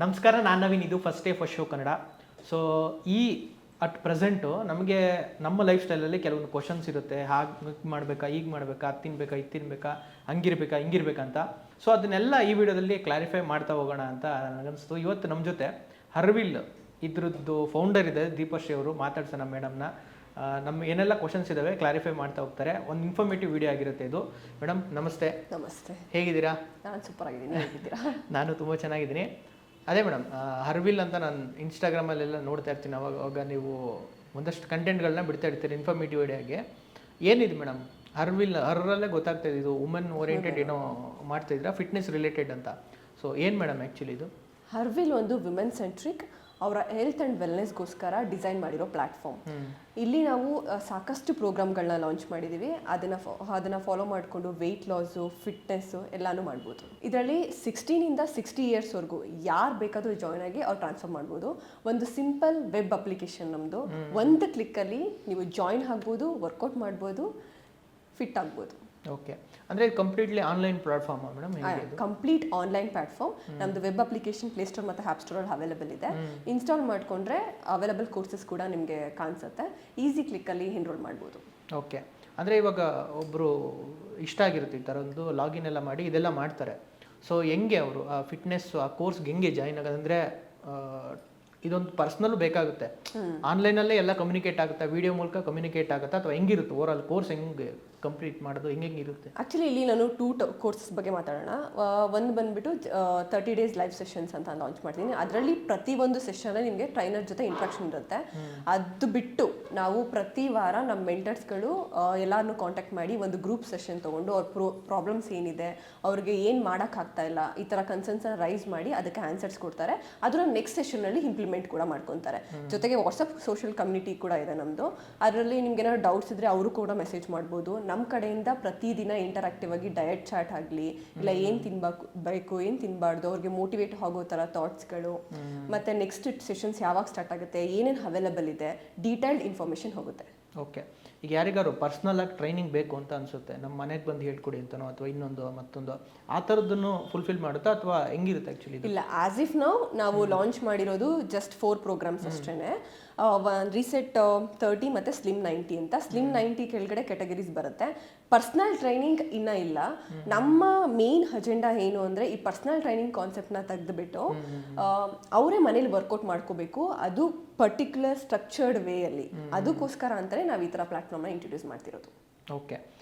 ನಮಸ್ಕಾರ, ನಾನು ನವೀನ್. ಇದು first day first show Kannada. So at present ನಮಗೆ ನಮ್ಮ ಲೈಫ್ ಸ್ಟೈಲಲ್ಲಿ ಕೆಲವೊಂದು ಕ್ವಶನ್ಸ್ ಇರುತ್ತೆ. ಹಾಗೆ ಮಾಡಬೇಕಾ, ಈಗ ಮಾಡಬೇಕಾ, ಅದು ತಿನ್ಬೇಕಾ, ಇದು ತಿನ್ಬೇಕಾ, ಹಂಗಿರ್ಬೇಕಾ, ಹಿಂಗಿರ್ಬೇಕಂತ. ಸೊ ಅದನ್ನೆಲ್ಲ ಈ ವಿಡಿಯೋದಲ್ಲಿ ಕ್ಲಾರಿಫೈ ಮಾಡ್ತಾ ಹೋಗೋಣ ಅಂತ ನನಗನ್ನಿಸ್ತು. ಇವತ್ತು ನಮ್ಮ ಜೊತೆ ಹರ್ವಿಲ್ ಇದ್ರದ್ದು ಫೌಂಡರ್ ಇದೆ ದೀಪಶ್ರೀ ಅವರು. ಮಾತಾಡ್ಸೋಣ ಮೇಡಮ್ನ. ನಮ್ಮ ಏನೆಲ್ಲ ಕ್ವಶನ್ಸ್ ಇದ್ದಾವೆ ಕ್ಲಾರಿಫೈ ಮಾಡ್ತಾ ಹೋಗ್ತಾರೆ. ಒಂದು ಇನ್ಫಾರ್ಮೇಟಿವ್ ವಿಡಿಯೋ ಆಗಿರುತ್ತೆ ಇದು. ಮೇಡಮ್ ನಮಸ್ತೆ. ನಮಸ್ತೆ. ಹೇಗಿದ್ದೀರಾ? ನಾನು ಸೂಪರ್ ಆಗಿದ್ದೀನಿ. ಹೇಗಿದ್ದೀರಾ? ನಾನು ತುಂಬ ಚೆನ್ನಾಗಿದ್ದೀನಿ. ಅದೇ ಮೇಡಮ್, ಹರ್ವಿಲ್ ಅಂತ ನಾನು ಇನ್ಸ್ಟಾಗ್ರಾಮಲ್ಲೆಲ್ಲ ನೋಡ್ತಾ ಇರ್ತೀನಿ. ಅವಾಗ ನೀವು ಒಂದಷ್ಟು ಕಂಟೆಂಟ್ಗಳನ್ನ ಬಿಡ್ತಾ ಇರ್ತೀರಿ ಇನ್ಫಾರ್ಮೇಟಿವ್ ವಿಡಿಯೋಗೆ. ಏನಿದೆ ಮೇಡಮ್ ಹರ್ರಲ್ಲೇ ಗೊತ್ತಾಗ್ತಾ ಇದೆ ಇದು ವುಮೆನ್ ಓರಿಯೆಂಟೆಡ್ ಏನೋ ಮಾಡ್ತಾಯಿದ್ದೀರಾ, ಫಿಟ್ನೆಸ್ ರಿಲೇಟೆಡ್ ಅಂತ. ಸೊ ಏನು ಮೇಡಮ್ ಆ್ಯಕ್ಚುಲಿ ಇದು? ಹರ್ವಿಲ್ ಒಂದು ವಿಮೆನ್ ಸೆಂಟ್ರಿಕ್, ಅವರ ಹೆಲ್ತ್ ಆ್ಯಂಡ್ ವೆಲ್ನೆಸ್ಗೋಸ್ಕರ ಡಿಸೈನ್ ಮಾಡಿರೋ ಪ್ಲ್ಯಾಟ್ಫಾರ್ಮ್. ಇಲ್ಲಿ ನಾವು ಸಾಕಷ್ಟು ಪ್ರೋಗ್ರಾಮ್ಗಳನ್ನ ಲಾಂಚ್ ಮಾಡಿದ್ದೀವಿ. ಅದನ್ನು ಫಾಲೋ ಮಾಡಿಕೊಂಡು ವೆಯ್ಟ್ ಲಾಸು, ಫಿಟ್ನೆಸ್ಸು ಎಲ್ಲನೂ ಮಾಡ್ಬೋದು. ಇದರಲ್ಲಿ 16ಇಂದ 60 ಇಯರ್ಸ್ವರೆಗೂ ಯಾರು ಬೇಕಾದರೂ ಜಾಯ್ನ್ ಆಗಿ ಅವ್ರು ಟ್ರಾನ್ಸ್ಫರ್ ಮಾಡ್ಬೋದು. ಒಂದು ಸಿಂಪಲ್ ವೆಬ್ ಅಪ್ಲಿಕೇಶನ್ ನಮ್ಮದು. ಒಂದು ಕ್ಲಿಕ್ಕಲ್ಲಿ ನೀವು ಜಾಯ್ನ್ ಆಗ್ಬೋದು, ವರ್ಕೌಟ್ ಮಾಡ್ಬೋದು, ಫಿಟ್ ಆಗ್ಬೋದು. ಓಕೆ, ಅಂದರೆ completely online platform madam? Complete online platform. ನಮ್ಮದು ವೆಬ್ ಅಪ್ಲಿಕೇಶನ್ ಪ್ಲೇಸ್ಟೋರ್ ಮತ್ತು ಆ್ಯಪ್ ಸ್ಟೋರಲ್ಲಿ ಅವೈಲೇಬಲ್ ಇದೆ. ಇನ್ಸ್ಟಾಲ್ ಮಾಡಿಕೊಂಡ್ರೆ ಅವೈಲೇಬಲ್ ಕೋರ್ಸಸ್ ಕೂಡ ನಿಮಗೆ ಕಾಣಿಸುತ್ತೆ. ಈಸಿ ಕ್ಲಿಕ್ಕಲ್ಲಿ ಎನ್ರೋಲ್ ಮಾಡ್ಬೋದು. ಓಕೆ, ಅಂದರೆ ಇವಾಗ ಒಬ್ಬರು ಇಷ್ಟ ಆಗಿರುತ್ತೆ ಈ ಥರ ಒಂದು ಲಾಗಿನ್ ಎಲ್ಲ ಮಾಡಿ ಇದೆಲ್ಲ ಮಾಡ್ತಾರೆ. ಸೊ ಹೆಂಗೆ ಅವರು ಆ ಫಿಟ್ನೆಸ್ ಆ ಕೋರ್ಸ್ಗೆ ಹೆಂಗೆ ಜಾಯಿನ್ ಆಗೋದಂದರೆ ಇದೊಂದು ಪರ್ಸ್ನಲ್ ಬೇಕಾಗುತ್ತೆ. ಆನ್ಲೈನಲ್ಲೇ ಎಲ್ಲ ಕಮ್ಯುನಿಕೇಟ್ ಆಗುತ್ತೆ, ವಿಡಿಯೋ ಮೂಲಕ ಕಮ್ಯುನಿಕೇಟ್ ಆಗುತ್ತಾ, ಅಥವಾ ಹೆಂಗಿರುತ್ತೆ ಓವರ್ ಆಲ್ ಕೋರ್ಸ್ ಹೆಂಗೆ ಕಂಪ್ಲೀಟ್ ಮಾಡೋದು, ಹೆಂಗಿರುತ್ತೆ? ಆ್ಯಕ್ಚುಲಿ ಇಲ್ಲಿ ನಾನು 2 ಕೋರ್ಸಸ್ ಬಗ್ಗೆ ಮಾತಾಡೋಣ. ಒಂದು ಬಂದುಬಿಟ್ಟು 30 days ಲೈವ್ ಸೆಷನ್ಸ್ ಅಂತ ಲಾಂಚ್ ಮಾಡ್ತೀನಿ. ಅದರಲ್ಲಿ ಪ್ರತಿಯೊಂದು ಸೆಷನಲ್ಲಿ ನಿಮಗೆ ಟ್ರೈನರ್ ಜೊತೆ ಇಂಟ್ರಾಕ್ಷನ್ ಇರುತ್ತೆ. ಅದು ಬಿಟ್ಟು ನಾವು ಪ್ರತಿ ವಾರ ನಮ್ಮ ಮೆಂಟರ್ಸ್ಗಳು ಎಲ್ಲರನ್ನೂ ಕಾಂಟ್ಯಾಕ್ಟ್ ಮಾಡಿ ಒಂದು ಗ್ರೂಪ್ ಸೆಷನ್ ತೊಗೊಂಡು ಅವ್ರ ಪ್ರಾಬ್ಲಮ್ಸ್ ಏನಿದೆ, ಅವ್ರಿಗೆ ಏನು ಮಾಡೋಕ್ಕಾಗ್ತಾ ಇಲ್ಲ, ಈ ಥರ ಕನ್ಸರ್ನ್ಸ್ನ ರೈಸ್ ಮಾಡಿ ಅದಕ್ಕೆ ಆನ್ಸರ್ಸ್ ಕೊಡ್ತಾರೆ. ಅದನ್ನ ನೆಕ್ಸ್ಟ್ ಸೆಷನ್ನಲ್ಲಿ ಇಂಪ್ಲಿಮೆಂಟ್ ಕೂಡ ಮಾಡ್ಕೊತಾರೆ. ಜೊತೆಗೆ ವಾಟ್ಸಪ್ ಸೋಷಿಯಲ್ ಕಮ್ಯುನಿಟಿ ಕೂಡ ಇದೆ ನಮ್ಮದು. ಅದರಲ್ಲಿ ನಿಮ್ಗೆ ಏನಾದ್ರು ಡೌಟ್ಸ್ ಇದ್ದರೆ ಅವರು ಕೂಡ ಮೆಸೇಜ್ ಮಾಡ್ಬೋದು. ನಮ್ಮ ಕಡೆಯಿಂದ ಪ್ರತಿದಿನ ಇಂಟರಾಕ್ಟಿವ್ ಆಗಿ ಡಯಟ್ ಚಾರ್ಟ್ ಆಗಲಿ, ಇಲ್ಲ ಏನು ತಿನ್ಬೇಕು ಏನು ತಿನ್ನಬಾರ್ದು, ಅವ್ರಿಗೆ ಮೋಟಿವೇಟ್ ಆಗೋ ಥರ ಥಾಟ್ಸ್ಗಳು, ಮತ್ತು ನೆಕ್ಸ್ಟ್ ಸೆಷನ್ಸ್ ಯಾವಾಗ ಸ್ಟಾರ್ಟ್ ಆಗುತ್ತೆ, ಏನೇನು ಅವೈಲೇಬಲ್ ಇದೆ, ಡೀಟೇಲ್ಡ್ ಇನ್ಫಾರ್ಮೇಷನ್ ಹೋಗುತ್ತೆ. ಓಕೆ, ಈಗ ಯಾರಿಗಾರು ಪರ್ಸ್ನಲ್ ಆಗಿ ಟ್ರೈನಿಂಗ್ ಬೇಕು ಅಂತ ಅನಿಸುತ್ತೆ, ನಮ್ಮ ಮನೆಗೆ ಬಂದು ಹೇಳ್ಕೊಡಿ ಅಂತನೋ ಅಥವಾ ಇನ್ನೊಂದು ಮತ್ತೊಂದು ಆ ಥರದ್ದನ್ನು ಫುಲ್ಫಿಲ್ ಮಾಡುತ್ತಾ ಅಥವಾ ಹೆಂಗಿರುತ್ತೆ ಆ್ಯಕ್ಚುಲಿ? ಇಲ್ಲ, ಆಸ್ ಇಫ್ ನಾವು ಲಾಂಚ್ ಮಾಡಿರೋದು ಜಸ್ಟ್ 4 ಪ್ರೋಗ್ರಾಮ್ಸ್ ಅಷ್ಟೇ. ರೀಸೆಟ್ 30 ಮತ್ತು ಸ್ಲಿಮ್ 90 ಅಂತ. ಸ್ಲಿಮ್ 90 ಕೆಳಗಡೆ ಕ್ಯಾಟಗರೀಸ್ ಬರುತ್ತೆ. ಪರ್ಸ್ನಲ್ ಟ್ರೈನಿಂಗ್ ಇನ್ನೂ ಇಲ್ಲ. ನಮ್ಮ ಮೇನ್ ಅಜೆಂಡಾ ಏನು ಅಂದರೆ ಈ ಪರ್ಸ್ನಲ್ ಟ್ರೈನಿಂಗ್ ಕಾನ್ಸೆಪ್ಟ್ನ ತೆಗೆದುಬಿಟ್ಟು ಅವರೇ ಮನೇಲಿ ವರ್ಕೌಟ್ ಮಾಡ್ಕೋಬೇಕು, ಅದು ಪರ್ಟಿಕ್ಯುಲರ್ ಸ್ಟ್ರಕ್ಚರ್ಡ್ ವೇಯಲ್ಲಿ. ಅದಕ್ಕೋಸ್ಕರ ಅಂತಲೇ ನಾವು ಈ ಥರ ಪ್ಲಾಟ್ಫಾರ್ಮ್ನ ಇಂಟ್ರೊಡ್ಯೂಸ್ ಮಾಡ್ತಿರೋದು. ಓಕೆ,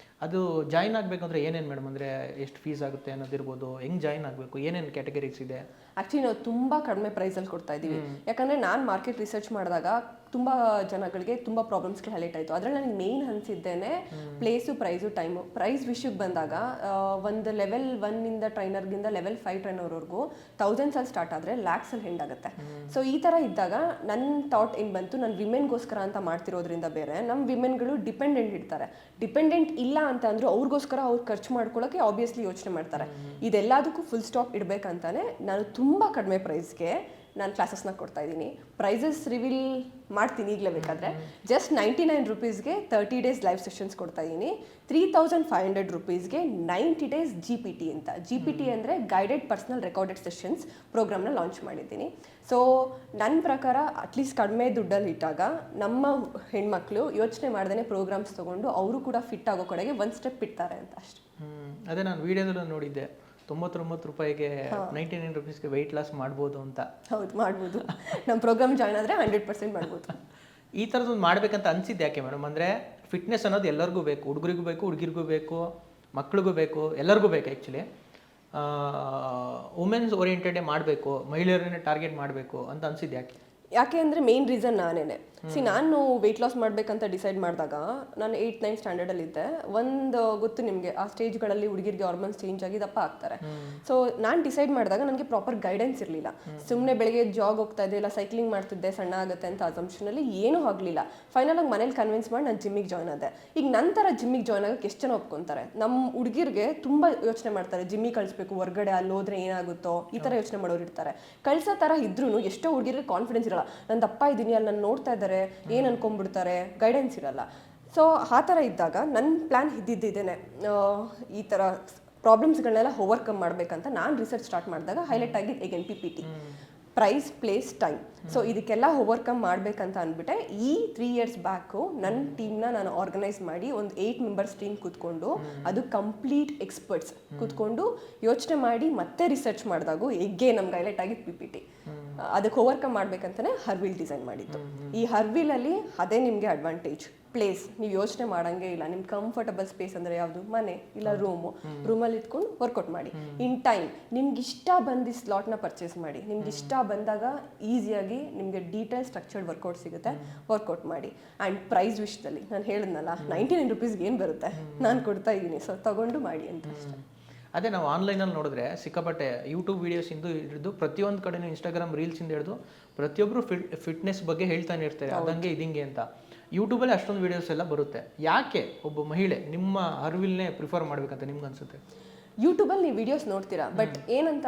ಅದು ಜಾಯಿನ್ ಆಗಬೇಕು ಅಂದರೆ ಏನೇನು ಮೇಡಮ್? ಅಂದರೆ ಎಷ್ಟು ಫೀಸ್ ಆಗುತ್ತೆ ಅನ್ನೋದಿರ್ಬೋದು, ಹೆಂಗೆ ಜಾಯಿನ್ ಆಗಬೇಕು, ಏನೇನು ಕ್ಯಾಟಗರೀಸ್ ಇದೆ? ಆ್ಯಕ್ಚುಲಿ ನಾವು ತುಂಬ ಕಡಿಮೆ ಪ್ರೈಸಲ್ಲಿ ಕೊಡ್ತಾ ಇದ್ದೀವಿ. ಯಾಕಂದರೆ ನಾನು ಮಾರ್ಕೆಟ್ ರಿಸರ್ಚ್ ಮಾಡಿದಾಗ ತುಂಬ ಜನಗಳಿಗೆ ತುಂಬ ಪ್ರಾಬ್ಲಮ್ಸ್ಗಳು ಹೈಲೈಟ್ ಆಯಿತು. ಅದರಲ್ಲಿ ನನಗೆ ಮೇನ್ ಅನಿಸಿದ್ದೇನೆ ಪ್ಲೇಸು, ಪ್ರೈಸು, ಟೈಮು. ಪ್ರೈಸ್ ವಿಷಯಕ್ಕೆ ಬಂದಾಗ ಒಂದು ಲೆವೆಲ್ 1ಇಂದ ಟ್ರೈನರ್ಗಿಂದ ಲೆವೆಲ್ 5 ಟ್ರೈನರ್ವರೆಗೂ ಥೌಸಂಡ್ಸಲ್ಲಿ ಸ್ಟಾರ್ಟ್ ಆದರೆ ಲ್ಯಾಕ್ಸಲ್ಲಿ ಹೆಂಡ್ ಆಗುತ್ತೆ. ಸೊ ಈ ಥರ ಇದ್ದಾಗ ನನ್ನ ಥಾಟ್ ಏನು ಬಂತು, ನಾನು ವಿಮೆನ್ಗೋಸ್ಕರ ಅಂತ ಮಾಡ್ತಿರೋದ್ರಿಂದ ಬೇರೆ ನಮ್ಮ ವಿಮೆನ್ಗಳು ಡಿಪೆಂಡೆಂಟ್ ಇರ್ತಾರೆ. ಡಿಪೆಂಡೆಂಟ್ ಇಲ್ಲ ಅಂತ ಅಂದರೂ ಅವ್ರಿಗೋಸ್ಕರ ಅವ್ರು ಖರ್ಚು ಮಾಡ್ಕೊಳ್ಳೋಕ್ಕೆ ಆಬ್ವಿಯಸ್ಲಿ ಯೋಚನೆ ಮಾಡ್ತಾರೆ. ಇದೆಲ್ಲದಕ್ಕೂ ಫುಲ್ ಸ್ಟಾಪ್ ಇಡಬೇಕಂತಾನೆ ನಾನು ತುಂಬ ಕಡಿಮೆ ಪ್ರೈಸ್ಗೆ ನಾನು ಕ್ಲಾಸಸ್ನ ಕೊಡ್ತಾ ಇದ್ದೀನಿ. ಪ್ರೈಸಸ್ ರಿವೀಲ್ ಮಾಡ್ತೀನಿ ಈಗಲೇ ಬೇಕಾದರೆ. ಜಸ್ಟ್ 99 rupeesಗೆ 30 days ಲೈವ್ ಸೆಷನ್ಸ್ ಕೊಡ್ತಾ ಇದ್ದೀನಿ. 3500 rupeesಗೆ 90 days GPT ಅಂತ. GPT ಅಂದರೆ ಗೈಡೆಡ್ ಪರ್ಸನಲ್ ರೆಕಾರ್ಡೆಡ್ ಸೆಷನ್ಸ್ ಪ್ರೋಗ್ರಾಮ್ನ ಲಾಂಚ್ ಮಾಡಿದ್ದೀನಿ. ಸೊ ನನ್ನ ಪ್ರಕಾರ ಅಟ್ಲೀಸ್ಟ್ ಕಡಿಮೆ ದುಡ್ಡಲ್ಲಿ ಇಟ್ಟಾಗ ನಮ್ಮ ಹೆಣ್ಮಕ್ಳು ಯೋಚನೆ ಮಾಡ್ದೇ ಪ್ರೋಗ್ರಾಮ್ಸ್ ತೊಗೊಂಡು ಅವರು ಕೂಡ ಫಿಟ್ ಆಗೋ ಕಡೆಗೆ ಒಂದು ಸ್ಟೆಪ್ ಇಡ್ತಾರೆ ಅಂತ ಅಷ್ಟೇ. ಅದೇ ನಾನು ವಿಡಿಯೋದಲ್ಲೂ ನೋಡಿದ್ದೆ, 99 ರೂಪಾಯಿಗೆ 99 rupeesಗೆ ವೆಯ್ಟ್ ಲಾಸ್ ಮಾಡ್ಬೋದು ಅಂತ. ಹೌದು, ಮಾಡ್ಬೋದು. ನಮ್ಮ ಪ್ರೋಗ್ರಾಮ್ ಜಾಯ್ನ್ ಆದರೆ 100% ಮಾಡ್ಬೋದು. ಈ ಥರದ್ದೊಂದು ಮಾಡಬೇಕಂತ ಅನಿಸಿದ್ದು ಯಾಕೆ ಮೇಡಮ್? ಅಂದರೆ ಫಿಟ್ನೆಸ್ ಅನ್ನೋದು ಎಲ್ಲರಿಗೂ ಬೇಕು, ಹುಡುಗರಿಗೂ ಬೇಕು, ಹುಡುಗಿರಿಗೂ ಬೇಕು, ಮಕ್ಳಿಗೂ ಬೇಕು, ಎಲ್ಲರಿಗೂ ಬೇಕು. ಆ್ಯಕ್ಚುಲಿ ವುಮೆನ್ಸ್ ಓರಿಯೆಂಟೆಡೇ ಮಾಡಬೇಕು, ಮಹಿಳೆಯರನ್ನೇ ಟಾರ್ಗೆಟ್ ಮಾಡಬೇಕು ಅಂತ ಅನಿಸಿದ್ದು ಯಾಕೆ ಅಂದರೆ ಮೇನ್ ರೀಸನ್ ನಾನೇನೆ. ನಾನು ವೆಯ್ಟ್ ಲಾಸ್ ಮಾಡಬೇಕಂತ ಡಿಸೈಡ್ ಮಾಡಿದಾಗ ನಾನು 8th-9th ಸ್ಟ್ಯಾಂಡರ್ಡಲ್ಲಿದ್ದೆ. ಒಂದು ಗೊತ್ತು ನಿಮಗೆ, ಆ ಸ್ಟೇಜ್ಗಳಲ್ಲಿ ಹುಡುಗಿರಿಗೆ ಹಾರ್ಮೋನ್ಸ್ ಚೇಂಜ್ ಆಗಿ ದಪ್ಪ ಆಗ್ತಾರೆ. ಸೊ ನಾನು ಡಿಸೈಡ್ ಮಾಡಿದಾಗ ನನಗೆ ಪ್ರಾಪರ್ ಗೈಡೆನ್ಸ್ ಇರಲಿಲ್ಲ. ಸುಮ್ಮನೆ ಬೆಳಗ್ಗೆ ಜಾಗ್ ಹೋಗ್ತಾ ಇದ್ದೆ, ಇಲ್ಲ ಸೈಕ್ಲಿಂಗ್ ಮಾಡ್ತಿದ್ದೆ, ಸಣ್ಣ ಆಗುತ್ತೆ ಅಂತ ಅಸಂಪ್ಷನಲ್ಲಿ ಏನೂ ಆಗಲಿಲ್ಲ. ಫೈನಲಾಗಿ ಮನೇಲಿ ಕನ್ವಿನ್ಸ್ ಮಾಡಿ ನಾನು ಜಿಮ್ಮಿಗೆ ಜಾಯ್ನ್ ಆದೆ. ಈಗ ನಂತರ ಜಿಮ್ಮಿಗೆ ಜಾಯ್ನ್ ಆಗೋಕ್ಕೆ ಎಷ್ಟು ಜನ ಒಪ್ಕೊತಾರೆ? ನಮ್ಮ ಹುಡುಗಿರಿಗೆ ತುಂಬ ಯೋಚನೆ ಮಾಡ್ತಾರೆ, ಜಿಮ್ಮಿಗೆ ಕಳಿಸ್ಬೇಕು, ಹೊರಗಡೆ ಅಲ್ಲಿ ಹೋದ್ರೆ ಏನಾಗುತ್ತೋ, ಈ ಥರ ಯೋಚನೆ ಮಾಡೋರು ಇರ್ತಾರೆ. ಕಳ್ಸೋ ಥರ ಇದ್ರೂ ಎಷ್ಟೋ ಹುಡುಗಿರಿಗೆ ಕಾನ್ಫಿಡೆನ್ಸ್ ಇರಲ್ಲ. ನಾನು ದಪ್ಪ ಇದ್ದೀನಿ, ಅಲ್ಲಿ ನಾನು ನೋಡ್ತಾ ಇದ್ದಾರೆ, ಏನು ಅನ್ಕೊಂಡ್ಬಿಡ್ತಾರೆ, ಗೈಡೆನ್ಸ್ ಇರಲ್ಲ. ಸೊ ಆ ಥರ ಇದ್ದಾಗ ನನ್ನ ಪ್ಲ್ಯಾನ್ ಇದ್ದಿದ್ದೇನೆ, ಈ ಥರ ಪ್ರಾಬ್ಲಮ್ಸ್ಗಳನ್ನೆಲ್ಲ ಓವರ್ಕಮ್ ಮಾಡಬೇಕಂತ ನಾನು ರಿಸರ್ಚ್ ಸ್ಟಾರ್ಟ್ ಮಾಡಿದಾಗ ಹೈಲೈಟ್ ಆಗಿದ್ದು PPT. Price place time. So ಇದಕ್ಕೆಲ್ಲ ಓವರ್ಕಮ್ ಮಾಡ್ಬೇಕಂತ ಅಂದ್ಬಿಟ್ಟೆ ಈ 3 years ಬ್ಯಾಕು ನನ್ನ ಟೀಮ್ನ ನಾನು ಆರ್ಗನೈಸ್ ಮಾಡಿ ಒಂದು 8 ಮೆಂಬರ್ಸ್ ಟೀಮ್ ಕೂತ್ಕೊಂಡು, ಅದು ಕಂಪ್ಲೀಟ್ ಎಕ್ಸ್ಪರ್ಟ್ಸ್ ಕೂತ್ಕೊಂಡು ಯೋಚನೆ ಮಾಡಿ ಮತ್ತೆ ರಿಸರ್ಚ್ ಮಾಡಿದಾಗು ಹೇಗೆ ನಮ್ಗೆ ಹೈಲೈಟ್ ಆಗಿದ್ದು PPT. ಅದಕ್ಕೆ ಓವರ್ಕಮ್ ಮಾಡ್ಬೇಕಂತಾನೆ ಹರ್ವಿಲ್ ಡಿಸೈನ್ ಮಾಡಿದ್ದು. ಈ ಹರ್ವಿಲಲ್ಲಿ ಅದೇ ನಿಮಗೆ ಅಡ್ವಾಂಟೇಜ್. ಪ್ಲೇಸ್ ನೀವು ಯೋಚನೆ ಮಾಡಂಗೆ ಇಲ್ಲ. ನಿಮ್ಗೆ ಕಂಫರ್ಟಬಲ್ ಸ್ಪೇಸ್ ಅಂದರೆ ಯಾವುದು? ಮನೆ ಇಲ್ಲ ರೂಮಲ್ಲಿ ಇಟ್ಕೊಂಡು ವರ್ಕೌಟ್ ಮಾಡಿ. ಇನ್ ಟೈಮ್ ನಿಮ್ಗೆ ಇಷ್ಟ ಬಂದು ಸ್ಲಾಟ್ನ ಪರ್ಚೇಸ್ ಮಾಡಿ. ನಿಮ್ಗೆ ಇಷ್ಟ ಬಂದಾಗ ಈಸಿಯಾಗಿ ನಿಮಗೆ ಡೀಟೇಲ್ ಸ್ಟ್ರಕ್ಚರ್ಡ್ ವರ್ಕೌಟ್ ಸಿಗುತ್ತೆ, ವರ್ಕೌಟ್ ಮಾಡಿ. ಆ್ಯಂಡ್ ಪ್ರೈಸ್ ವಿಷಯದಲ್ಲಿ ನಾನು ಹೇಳಿದ್ನಲ್ಲ, 99 rupeesಗೆ ಏನು ಬರುತ್ತೆ, ನಾನು ಕೊಡ್ತಾ ಇದ್ದೀನಿ, ಸೊ ತಗೊಂಡು ಮಾಡಿ ಅಂತ ಅಷ್ಟೇ. ಅದೇ ನಾವು ಆನ್ಲೈನಲ್ಲಿ ನೋಡಿದ್ರೆ ಸಿಕ್ಕಾಪಟ್ಟೆ ಯೂಟ್ಯೂಬ್ ವೀಡಿಯೋಸಿಂದ ಹಿಡಿದು ಪ್ರತಿಯೊಂದು ಕಡೆನೂ ಇನ್ಸ್ಟಾಗ್ರಾಮ್ ರೀಲ್ಸಿಂದ ಹಿಡಿದು ಪ್ರತಿಯೊಬ್ಬರು ಫಿಟ್ನೆಸ್ ಬಗ್ಗೆ ಹೇಳ್ತಾನೆ ಇರ್ತಾರೆ, ಅದಂಗೆ ಇದಿಂಗೆ ಅಂತ. ಯೂಟ್ಯೂಬಲ್ಲಿ ಅಷ್ಟೊಂದು ವೀಡಿಯೋಸ್ ಎಲ್ಲ ಬರುತ್ತೆ. ಯಾಕೆ ಒಬ್ಬ ಮಹಿಳೆ ನಿಮ್ಮ ಹರ್ವಿಲ್ನೇ ಪ್ರಿಫರ್ ಮಾಡ್ಬೇಕಂತ ನಿಮ್ಗೆ ಅನ್ಸುತ್ತೆ? ಯೂಟ್ಯೂಬಲ್ಲಿ ನೀವು ವಿಡಿಯೋಸ್ ನೋಡ್ತೀರಾ, ಬಟ್ ಏನಂತ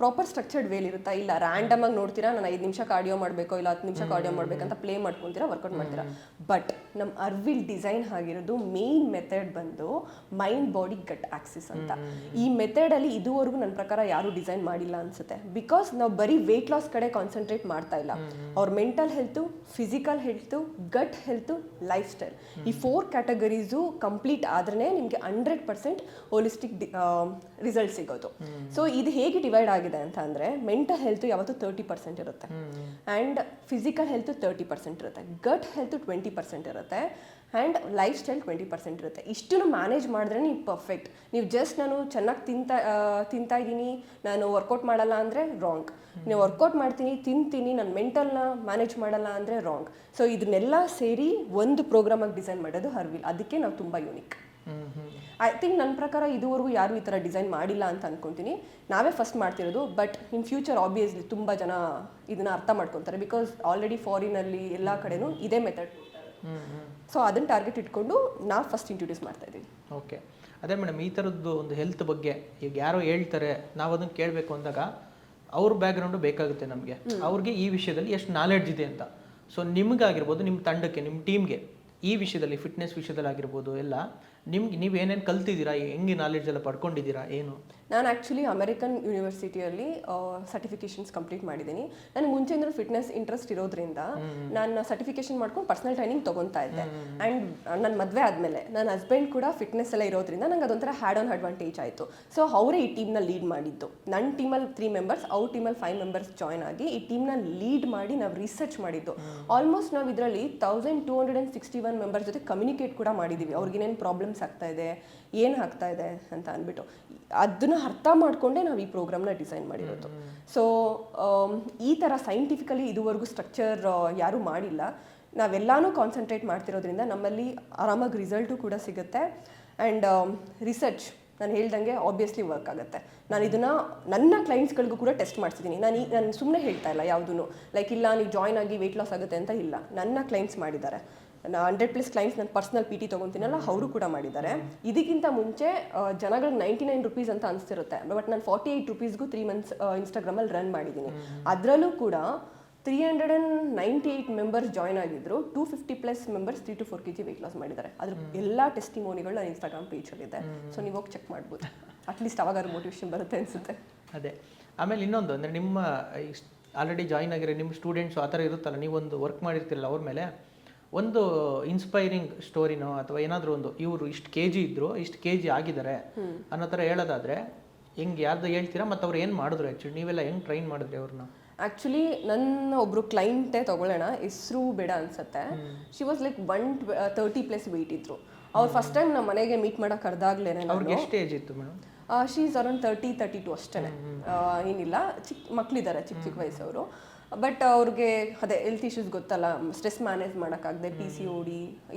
ಪ್ರಾಪರ್ ಸ್ಟ್ರಕ್ಚರ್ಡ್ ವೇಲ್ ಇರುತ್ತಾ? ಇಲ್ಲ ರ್ಯಾಂಡಮ್ ಆಗಿ ನೋಡ್ತೀರಾ, ನಾನು 5 ನಿಮಿಷ ಕಾರ್ಡಿಯೋ ಮಾಡಬೇಕು ಇಲ್ಲ 10 ನಿಮಿಷ ಕಾರ್ಡಿಯೋ ಮಾಡಬೇಕಂತ ಪ್ಲೇ ಮಾಡ್ಕೊತೀರಾ, ವರ್ಕೌಟ್ ಮಾಡ್ತೀರಾ. ಬಟ್ ನಮ್ಮ ಹರ್ವಿಲ್ ಡಿಸೈನ್ ಆಗಿರೋದು ಮೇನ್ ಮೆಥಡ್ ಬಂದು ಮೈಂಡ್ ಬಾಡಿ ಗಟ್ ಆಕ್ಸಿಸ್ ಅಂತ. ಈ ಮೆಥಡಲ್ಲಿ ಇದುವರೆಗೂ ನನ್ನ ಪ್ರಕಾರ ಯಾರು ಡಿಸೈನ್ ಮಾಡಿಲ್ಲ ಅನ್ಸುತ್ತೆ. ಬಿಕಾಸ್ ನಾವು ಬರೀ ವೆಯ್ಟ್ ಲಾಸ್ ಕಡೆ ಕಾನ್ಸಂಟ್ರೇಟ್ ಮಾಡ್ತಾ ಇಲ್ಲ. ಅವ್ರ ಮೆಂಟಲ್ ಹೆಲ್ತು, ಫಿಸಿಕಲ್ ಹೆಲ್ತು, ಗಟ್ ಹೆಲ್ತು, ಲೈಫ್ ಸ್ಟೈಲ್, ಈ 4 ಕ್ಯಾಟಗರೀಸು ಕಂಪ್ಲೀಟ್ ಆದ್ರೆ ನಿಮಗೆ 100% ಹೋಲಿಸ್ಟಿಕ್ ರಿಸಲ್ಟ್ ಸಿಗೋದು. ಸೊ ಇದು ಹೇಗೆ ಡಿವೈಡ್ ಆಗಿದೆ ಅಂತ ಅಂದರೆ, ಮೆಂಟಲ್ ಹೆಲ್ತ್ ಯಾವತ್ತು 30% ಇರುತ್ತೆ, ಆ್ಯಂಡ್ ಫಿಸಿಕಲ್ ಹೆಲ್ತ್ 30% ಇರುತ್ತೆ, ಗಟ್ ಹೆಲ್ತ್ 20% ಇರುತ್ತೆ, ಆ್ಯಂಡ್ ಲೈಫ್ ಸ್ಟೈಲ್ 20% ಇರುತ್ತೆ. ಇಷ್ಟನ್ನು ಮ್ಯಾನೇಜ್ ಮಾಡಿದ್ರೆ ನೀವು ಪರ್ಫೆಕ್ಟ್. ನೀವು ಜಸ್ಟ್ ನಾನು ಚೆನ್ನಾಗಿ ತಿಂತಾ ಇದ್ದೀನಿ, ನಾನು ವರ್ಕೌಟ್ ಮಾಡಲ್ಲ ಅಂದರೆ ರಾಂಗ್. ನೀವು ವರ್ಕೌಟ್ ಮಾಡ್ತೀನಿ, ತಿಂತೀನಿ, ನಾನು ಮೆಂಟಲ್ನ ಮ್ಯಾನೇಜ್ ಮಾಡಲ್ಲ ಅಂದರೆ ರಾಂಗ್. ಸೊ ಇದನ್ನೆಲ್ಲ ಸೇರಿ ಒಂದು ಪ್ರೋಗ್ರಾಮಾಗಿ ಡಿಸೈನ್ ಮಾಡೋದು ಹರ್ವಿಲ್. ಅದಕ್ಕೆ ನಾವು ತುಂಬ ಯೂನಿಕ್. ಐ ಥಿಂಕ್ ನನ್ನ ಪ್ರಕಾರ ಇದುವರೆಗೂ ಯಾರು ಈ ಥರ ಡಿಸೈನ್ ಮಾಡಿಲ್ಲ ಅಂತ ಅನ್ಕೊತೀನಿ. ನಾವೇ ಫಸ್ಟ್ ಮಾಡ್ತಿರೋದು. ಬಟ್ ಇನ್ ಫ್ಯೂಚರ್ ಆಬ್ವಿಯಸ್ಲಿ ತುಂಬ ಜನ ಇದನ್ನ ಅರ್ಥ ಮಾಡ್ಕೊತಾರೆ. ಬಿಕಾಸ್ ಆಲ್ರೆಡಿ ಫಾರಿನಲ್ಲಿ ಎಲ್ಲ ಕಡೆನೂ ಇದೇ ಮೆಥಡ್. ಸೊ ಅದನ್ನು ಟಾರ್ಗೆಟ್ ಇಟ್ಕೊಂಡು ನಾವು ಫಸ್ಟ್ ಇಂಟ್ರೊಡ್ಯೂಸ್ ಮಾಡ್ತಾ ಇದ್ದೀವಿ. ಓಕೆ, ಅದೇ ಮೇಡಮ್, ಈ ಥರದ್ದು ಒಂದು ಹೆಲ್ತ್ ಬಗ್ಗೆ ಈಗ ಯಾರೋ ಹೇಳ್ತಾರೆ, ನಾವು ಅದನ್ನು ಕೇಳಬೇಕು ಅಂದಾಗ ಅವ್ರ ಬ್ಯಾಕ್ಗ್ರೌಂಡು ಬೇಕಾಗುತ್ತೆ ನಮಗೆ. ಅವ್ರಿಗೆ ಈ ವಿಷಯದಲ್ಲಿ ಎಷ್ಟು ನಾಲೆಡ್ಜ್ ಇದೆ ಅಂತ. ಸೊ ನಿಮಗಾಗಿರ್ಬೋದು, ನಿಮ್ಮ ತಂಡಕ್ಕೆ, ನಿಮ್ಮ ಟೀಮ್ಗೆ ಈ ವಿಷಯದಲ್ಲಿ, ಫಿಟ್ನೆಸ್ ವಿಷಯದಲ್ಲಿ ಆಗಿರ್ಬೋದು, ಎಲ್ಲ ನಿಮ್ಗೆ ನೀವು ಏನೇನು ಕಲ್ತಿದ್ದೀರಾ, ಹೆಂಗೆ ನಾಲೆಡ್ಜ್ ಎಲ್ಲ ಪಡ್ಕೊಂಡಿದ್ದೀರಾ, ಏನು? ನಾನು ಆ್ಯಕ್ಚುಲಿ ಅಮೆರಿಕನ್ ಯೂನಿವರ್ಸಿಟಿಯಲ್ಲಿ ಸರ್ಟಿಫಿಕೇಷನ್ಸ್ ಕಂಪ್ಲೀಟ್ ಮಾಡಿದ್ದೀನಿ. ನನಗೆ ಮುಂಚೆಯಿಂದ ಫಿಟ್ನೆಸ್ ಇಂಟ್ರೆಸ್ಟ್ ಇರೋದ್ರಿಂದ ನಾನು ಸರ್ಟಿಫಿಕೇಷನ್ ಮಾಡ್ಕೊಂಡು ಪರ್ಸನಲ್ ಟ್ರೈನಿಂಗ್ ತೊಗೊತಾ ಇದ್ದೆ. ಆ್ಯಂಡ್ ನನ್ನ ಮದುವೆ ಆದಮೇಲೆ ನನ್ನ ಹಸ್ಬೆಂಡ್ ಕೂಡ ಫಿಟ್ನೆಸ್ ಎಲ್ಲ ಇರೋದ್ರಿಂದ ನಂಗೆ ಅದೊಂಥರ ಹ್ಯಾಡ್ ಆನ್ ಅಡ್ವಾಂಟೇಜ್ ಆಯಿತು. ಸೊ ಅವರೇ ಈ ಟೀಮ್ನ ಲೀಡ್ ಮಾಡಿದ್ದು. ನನ್ನ ಟೀಮಲ್ಲಿ 3 members, ಅವ್ರ ಟೀಮಲ್ಲಿ 5 members ಜಾಯ್ನ್ ಆಗಿ ಈ ಟೀಮ್ನ ಲೀಡ್ ಮಾಡಿ ನಾವು ರಿಸರ್ಚ್ ಮಾಡಿದ್ದು. ಆಲ್ಮೋಸ್ಟ್ ನಾವು ಇದರಲ್ಲಿ 1261 ಮೆಂಬರ್ಸ್ ಜೊತೆ ಕಮ್ಯುನಿಕೇಟ್ ಕೂಡ ಮಾಡಿದ್ದೀವಿ. ಅವ್ರಿಗೇನೇನು ಪ್ರಾಬ್ಲಮ್ಸ್ ಆಗ್ತಾ ಇದೆ, ಏನು ಆಗ್ತಾ ಇದೆ ಅಂತ ಅಂದ್ಬಿಟ್ಟು ಅದನ್ನು ಅರ್ಥ ಮಾಡಿಕೊಂಡೇ ನಾವು ಈ ಪ್ರೋಗ್ರಾಮ್ನ ಡಿಸೈನ್ ಮಾಡಿರೋದು. ಸೊ ಈ ಥರ ಸೈಂಟಿಫಿಕಲಿ ಇದುವರೆಗೂ ಸ್ಟ್ರಕ್ಚರ್ ಯಾರೂ ಮಾಡಿಲ್ಲ. ನಾವೆಲ್ಲನೂ ಕಾನ್ಸಂಟ್ರೇಟ್ ಮಾಡ್ತಿರೋದ್ರಿಂದ ನಮ್ಮಲ್ಲಿ ಆರಾಮಾಗಿ ರಿಸಲ್ಟು ಕೂಡ ಸಿಗುತ್ತೆ. ಆ್ಯಂಡ್ ರಿಸರ್ಚ್ ನಾನು ಹೇಳ್ದಂಗೆ ಆಬ್ವಿಯಸ್ಲಿ ವರ್ಕ್ ಆಗುತ್ತೆ. ನಾನು ಇದನ್ನು ನನ್ನ ಕ್ಲೈಂಟ್ಸ್ಗಳಿಗೂ ಕೂಡ ಟೆಸ್ಟ್ ಮಾಡ್ತಿದ್ದೀನಿ. ನಾನು ಸುಮ್ಮನೆ ಹೇಳ್ತಾ ಇಲ್ಲ ಯಾವುದೂ, ಲೈಕ್ ಇಲ್ಲ ನೀವು ಜಾಯ್ನ್ ಆಗಿ ವೆಯ್ಟ್ ಲಾಸ್ ಆಗುತ್ತೆ ಅಂತ ಇಲ್ಲ. ನನ್ನ ಕ್ಲೈಂಟ್ಸ್ ಮಾಡಿದ್ದಾರೆ. 100+ ಕ್ಲೈಂಟ್ಸ್ ನಾನು ಪರ್ಸ್ನಲ್ PT ತೊಗೊತೀನಲ್ಲ, ಅವರು ಕೂಡ ಮಾಡಿದ್ದಾರೆ. ಇದಕ್ಕಿಂತ ಮುಂಚೆ ಜನಗಳಿಗೆ 99 rupees ಅಂತ ಅನಿಸ್ತಿರುತ್ತೆ. ಬಟ್ ನಾನು 48 rupeesಗೂ 3 months ಇನ್ಸ್ಟಾಗ್ರಾಮಲ್ಲಿ ರನ್ ಮಾಡಿದ್ದೀನಿ. ಅದರಲ್ಲೂ ಕೂಡ 398 ಮೆಂಬರ್ಸ್ ಜಾಯ್ನ್ ಆಗಿದ್ರು. 250+ members 3 to 4 kg weight loss ಮಾಡಿದ್ದಾರೆ. ಅದ್ರ ಎಲ್ಲ ಟೆಸ್ಟಿಮೋನಿಗಳು ನನ್ನ ಇನ್ಸ್ಟಾಗ್ರಾಮ್ ಪೇಜಲ್ಲಿದೆ. ಸೊ ನೀವು ಹೋಗಿ ಚೆಕ್ ಮಾಡ್ಬೋದು. ಅಟ್ಲೀಸ್ಟ್ ಅವಾಗಾದ್ರೂ ಮೋಟಿವೇಶನ್ ಬರುತ್ತೆ ಅನಿಸುತ್ತೆ. ಅದೇ. ಆಮೇಲೆ ಇನ್ನೊಂದು ಅಂದರೆ, ನಿಮ್ಮ ಆಲ್ರೆಡಿ ಜಾಯ್ನ್ ಆಗಿರೋ ನಿಮ್ಮ ಸ್ಟೂಡೆಂಟ್ಸು ಆ ಥರ ಇರುತ್ತಲ್ಲ, ನೀವೊಂದು ವರ್ಕ್ ಮಾಡಿರ್ತಿರಲ್ಲ, ಅವ್ರ ಮೇಲೆ ಒಂದು ಇನ್ಸ್ಪೈರಿಂಗ್ ಸ್ಟೋರಿನೋ ಅಥವಾ ಏನಾದರೂ ಒಂದು, ಇವರು ಇಷ್ಟು KG ಇದ್ರು, ಇಷ್ಟು KG ಆಗಿದ್ದಾರೆ ಅನ್ನೋ ಥರ ಹೇಳೋದಾದರೆ ಹೆಂಗೆ, ಯಾರ್ದು ಹೇಳ್ತೀರಾ? ಮತ್ತು ಅವ್ರು ಏನು ಮಾಡಿದ್ರು ಆ್ಯಕ್ಚುಲಿ, ನೀವೆಲ್ಲ ಹೆಂಗೆ ಟ್ರೈನ್ ಮಾಡಿದ್ರಿ ಅವ್ರನ್ನ? ಆ್ಯಕ್ಚುಲಿ ನನ್ನ ಒಬ್ಬರು ಕ್ಲೈಂಟೇ ತೊಗೊಳ್ಳೋಣ, ಹೆಸರು ಬೇಡ ಅನ್ಸುತ್ತೆ. ಶಿ ವಾಸ್ ಲೈಕ್ 130+ ವೆಯ್ಟ್ ಇದ್ರು. ಅವ್ರು ಫಸ್ಟ್ ಟೈಮ್ ನಮ್ಮ ಮನೆಗೆ ಮೀಟ್ ಮಾಡೋಕೆ ಕರೆದಾಗ್ಲೇನೆ. ಅವ್ರಿಗೆ ಎಷ್ಟು ಏಜ್ ಇತ್ತು ಮೇಡಮ್? ಶಿ ಈಸ್ ಅರೌಂಡ್ 30-32 ಅಷ್ಟೇ. ಏನಿಲ್ಲ, ಚಿಕ್ಕ ಮಕ್ಕಳಿದ್ದಾರೆ, ಚಿಕ್ಕ ವಯಸ್ಸವರು. ಬಟ್ ಅವ್ರಿಗೆ ಅದೇ ಹೆಲ್ತ್ ಇಶ್ಯೂಸ್ ಗೊತ್ತಲ್ಲ, ಸ್ಟ್ರೆಸ್ ಮ್ಯಾನೇಜ್ ಮಾಡೋಕ್ಕಾಗದೆ, PCOD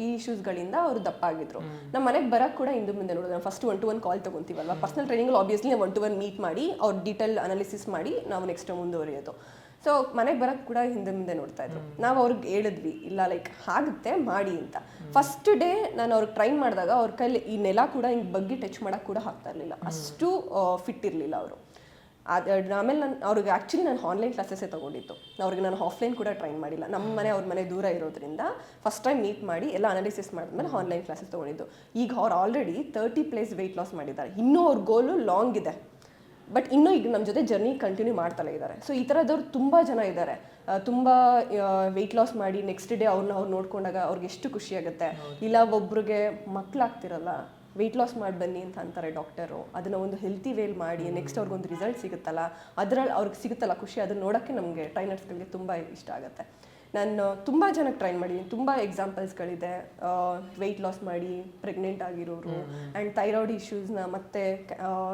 ಈ ಇಶ್ಯೂಸ್ಗಳಿಂದ ಅವರು ದಪ್ಪ ಆಗಿದ್ರು. ನಮ್ಮ ಮನೆಗೆ ಬರೋಕ್ಕೆ ಕೂಡ ಹಿಂದೆ ಮುಂದೆ ನೋಡೋದು. ನಾವು ಫಸ್ಟ್ 1-to-1 ಕಾಲ್ ತೊಗೊತೀವಲ್ವ, ಪರ್ಸನಲ್ ಟ್ರೈನಿಂಗಲ್ಲಿ ಆಬ್ವಿಯಸ್ಲಿ ನಾವು 1-to-1 ಮೀಟ್ ಮಾಡಿ ಅವ್ರ ಡೀಟೇಲ್ ಅನಾಲಿಸಿಸ್ ಮಾಡಿ ನಾವು ನೆಕ್ಸ್ಟ್ ಮುಂದುವರಿಯೋದು. ಸೊ ಮನೆಗೆ ಬರೋಕ್ಕೆ ಕೂಡ ಹಿಂದೆ ಮುಂದೆ ನೋಡ್ತಾ ಇದ್ರು. ನಾವು ಅವ್ರಿಗೆ ಹೇಳಿದ್ವಿ, ಇಲ್ಲ ಲೈಕ್ ಆಗುತ್ತೆ ಮಾಡಿ ಅಂತ. ಫಸ್ಟ್ ಡೇ ನಾನು ಅವ್ರಿಗೆ ಟ್ರೈನ್ ಮಾಡಿದಾಗ ಅವ್ರ ಕೈಲಿ ಈ ನೆಲ ಕೂಡ ಹಿಂಗೆ ಬಗ್ಗೆ ಟಚ್ ಮಾಡೋಕ್ಕೆ ಕೂಡ ಆಗ್ತಾ ಇರಲಿಲ್ಲ, ಅಷ್ಟು ಫಿಟ್ ಇರಲಿಲ್ಲ ಅವರು. ಆಮೇಲೆ ನಾನು ಅವ್ರಿಗೆ ಆ್ಯಕ್ಚುಲಿ ನಾನು ಆನ್ಲೈನ್ ಕ್ಲಾಸಸ್ಸೇ ತೊಗೊಂಡಿತ್ತು. ಅವ್ರಿಗೆ ನಾನು ಆಫ್ಲೈನ್ ಕೂಡ ಟ್ರೈನ್ ಮಾಡಿಲ್ಲ. ನಮ್ಮ ಮನೆ ಅವ್ರ ಮನೆ ದೂರ ಇರೋದ್ರಿಂದ ಫಸ್ಟ್ ಟೈಮ್ ಮೀಟ್ ಮಾಡಿ ಎಲ್ಲ ಅನಾಲಿಸಿಸ್ ಮಾಡಿದ್ಮೇಲೆ ಆನ್ಲೈನ್ ಕ್ಲಾಸಸ್ ತೊಗೊಂಡಿದ್ದು. ಈಗ ಅವ್ರು ಆಲ್ರೆಡಿ 30+ ವೆಯ್ಟ್ ಲಾಸ್ ಮಾಡಿದ್ದಾರೆ. ಇನ್ನೂ ಅವ್ರ ಗೋಲು ಲಾಂಗ್ ಇದೆ. ಬಟ್ ಇನ್ನೂ ಈಗ ನಮ್ಮ ಜೊತೆ ಜರ್ನಿ ಕಂಟಿನ್ಯೂ ಮಾಡ್ತಲೇ ಇದ್ದಾರೆ. ಸೊ ಈ ಥರದವ್ರು ತುಂಬ ಜನ ಇದ್ದಾರೆ. ತುಂಬ ವೆಯ್ಟ್ ಲಾಸ್ ಮಾಡಿ ನೆಕ್ಸ್ಟ್ ಡೇ ಅವ್ರು ನೋಡ್ಕೊಂಡಾಗ ಅವ್ರಿಗೆ ಎಷ್ಟು ಖುಷಿ ಆಗುತ್ತೆ. ಇಲ್ಲ ಒಬ್ರಿಗೆ ಮಕ್ಕಳಾಗ್ತಿರಲ್ಲ, ವೆಯ್ಟ್ ಲಾಸ್ ಮಾಡಿ ಬನ್ನಿ ಅಂತ ಅಂತಾರೆ ಡಾಕ್ಟರು. ಅದನ್ನ ಒಂದು ಹೆಲ್ತಿ ವೇಲ್ ಮಾಡಿ ನೆಕ್ಸ್ಟ್ ಅವ್ರಿಗೊಂದು ರಿಸಲ್ಟ್ ಸಿಗುತ್ತಲ್ಲ, ಅದ್ರಲ್ಲಿ ಅವ್ರಿಗೆ ಸಿಗುತ್ತಲ್ಲ ಖುಷಿ, ಅದನ್ನ ನೋಡೋಕ್ಕೆ ನಮಗೆ ಟ್ರೈನರ್ಸ್ಗಳಿಗೆ ತುಂಬ ಇಷ್ಟ ಆಗುತ್ತೆ. ನಾನು ತುಂಬ ಜನಕ್ಕೆ ಟ್ರೈನ್ ಮಾಡಿದ್ದೀನಿ. ತುಂಬ ಎಕ್ಸಾಂಪಲ್ಸ್ಗಳಿದೆ. ವೆಯ್ಟ್ ಲಾಸ್ ಮಾಡಿ ಪ್ರೆಗ್ನೆಂಟ್ ಆಗಿರೋರು ಆ್ಯಂಡ್ ಥೈರಾಯ್ಡ್ ಇಶ್ಯೂಸ್ನ ಮತ್ತೆ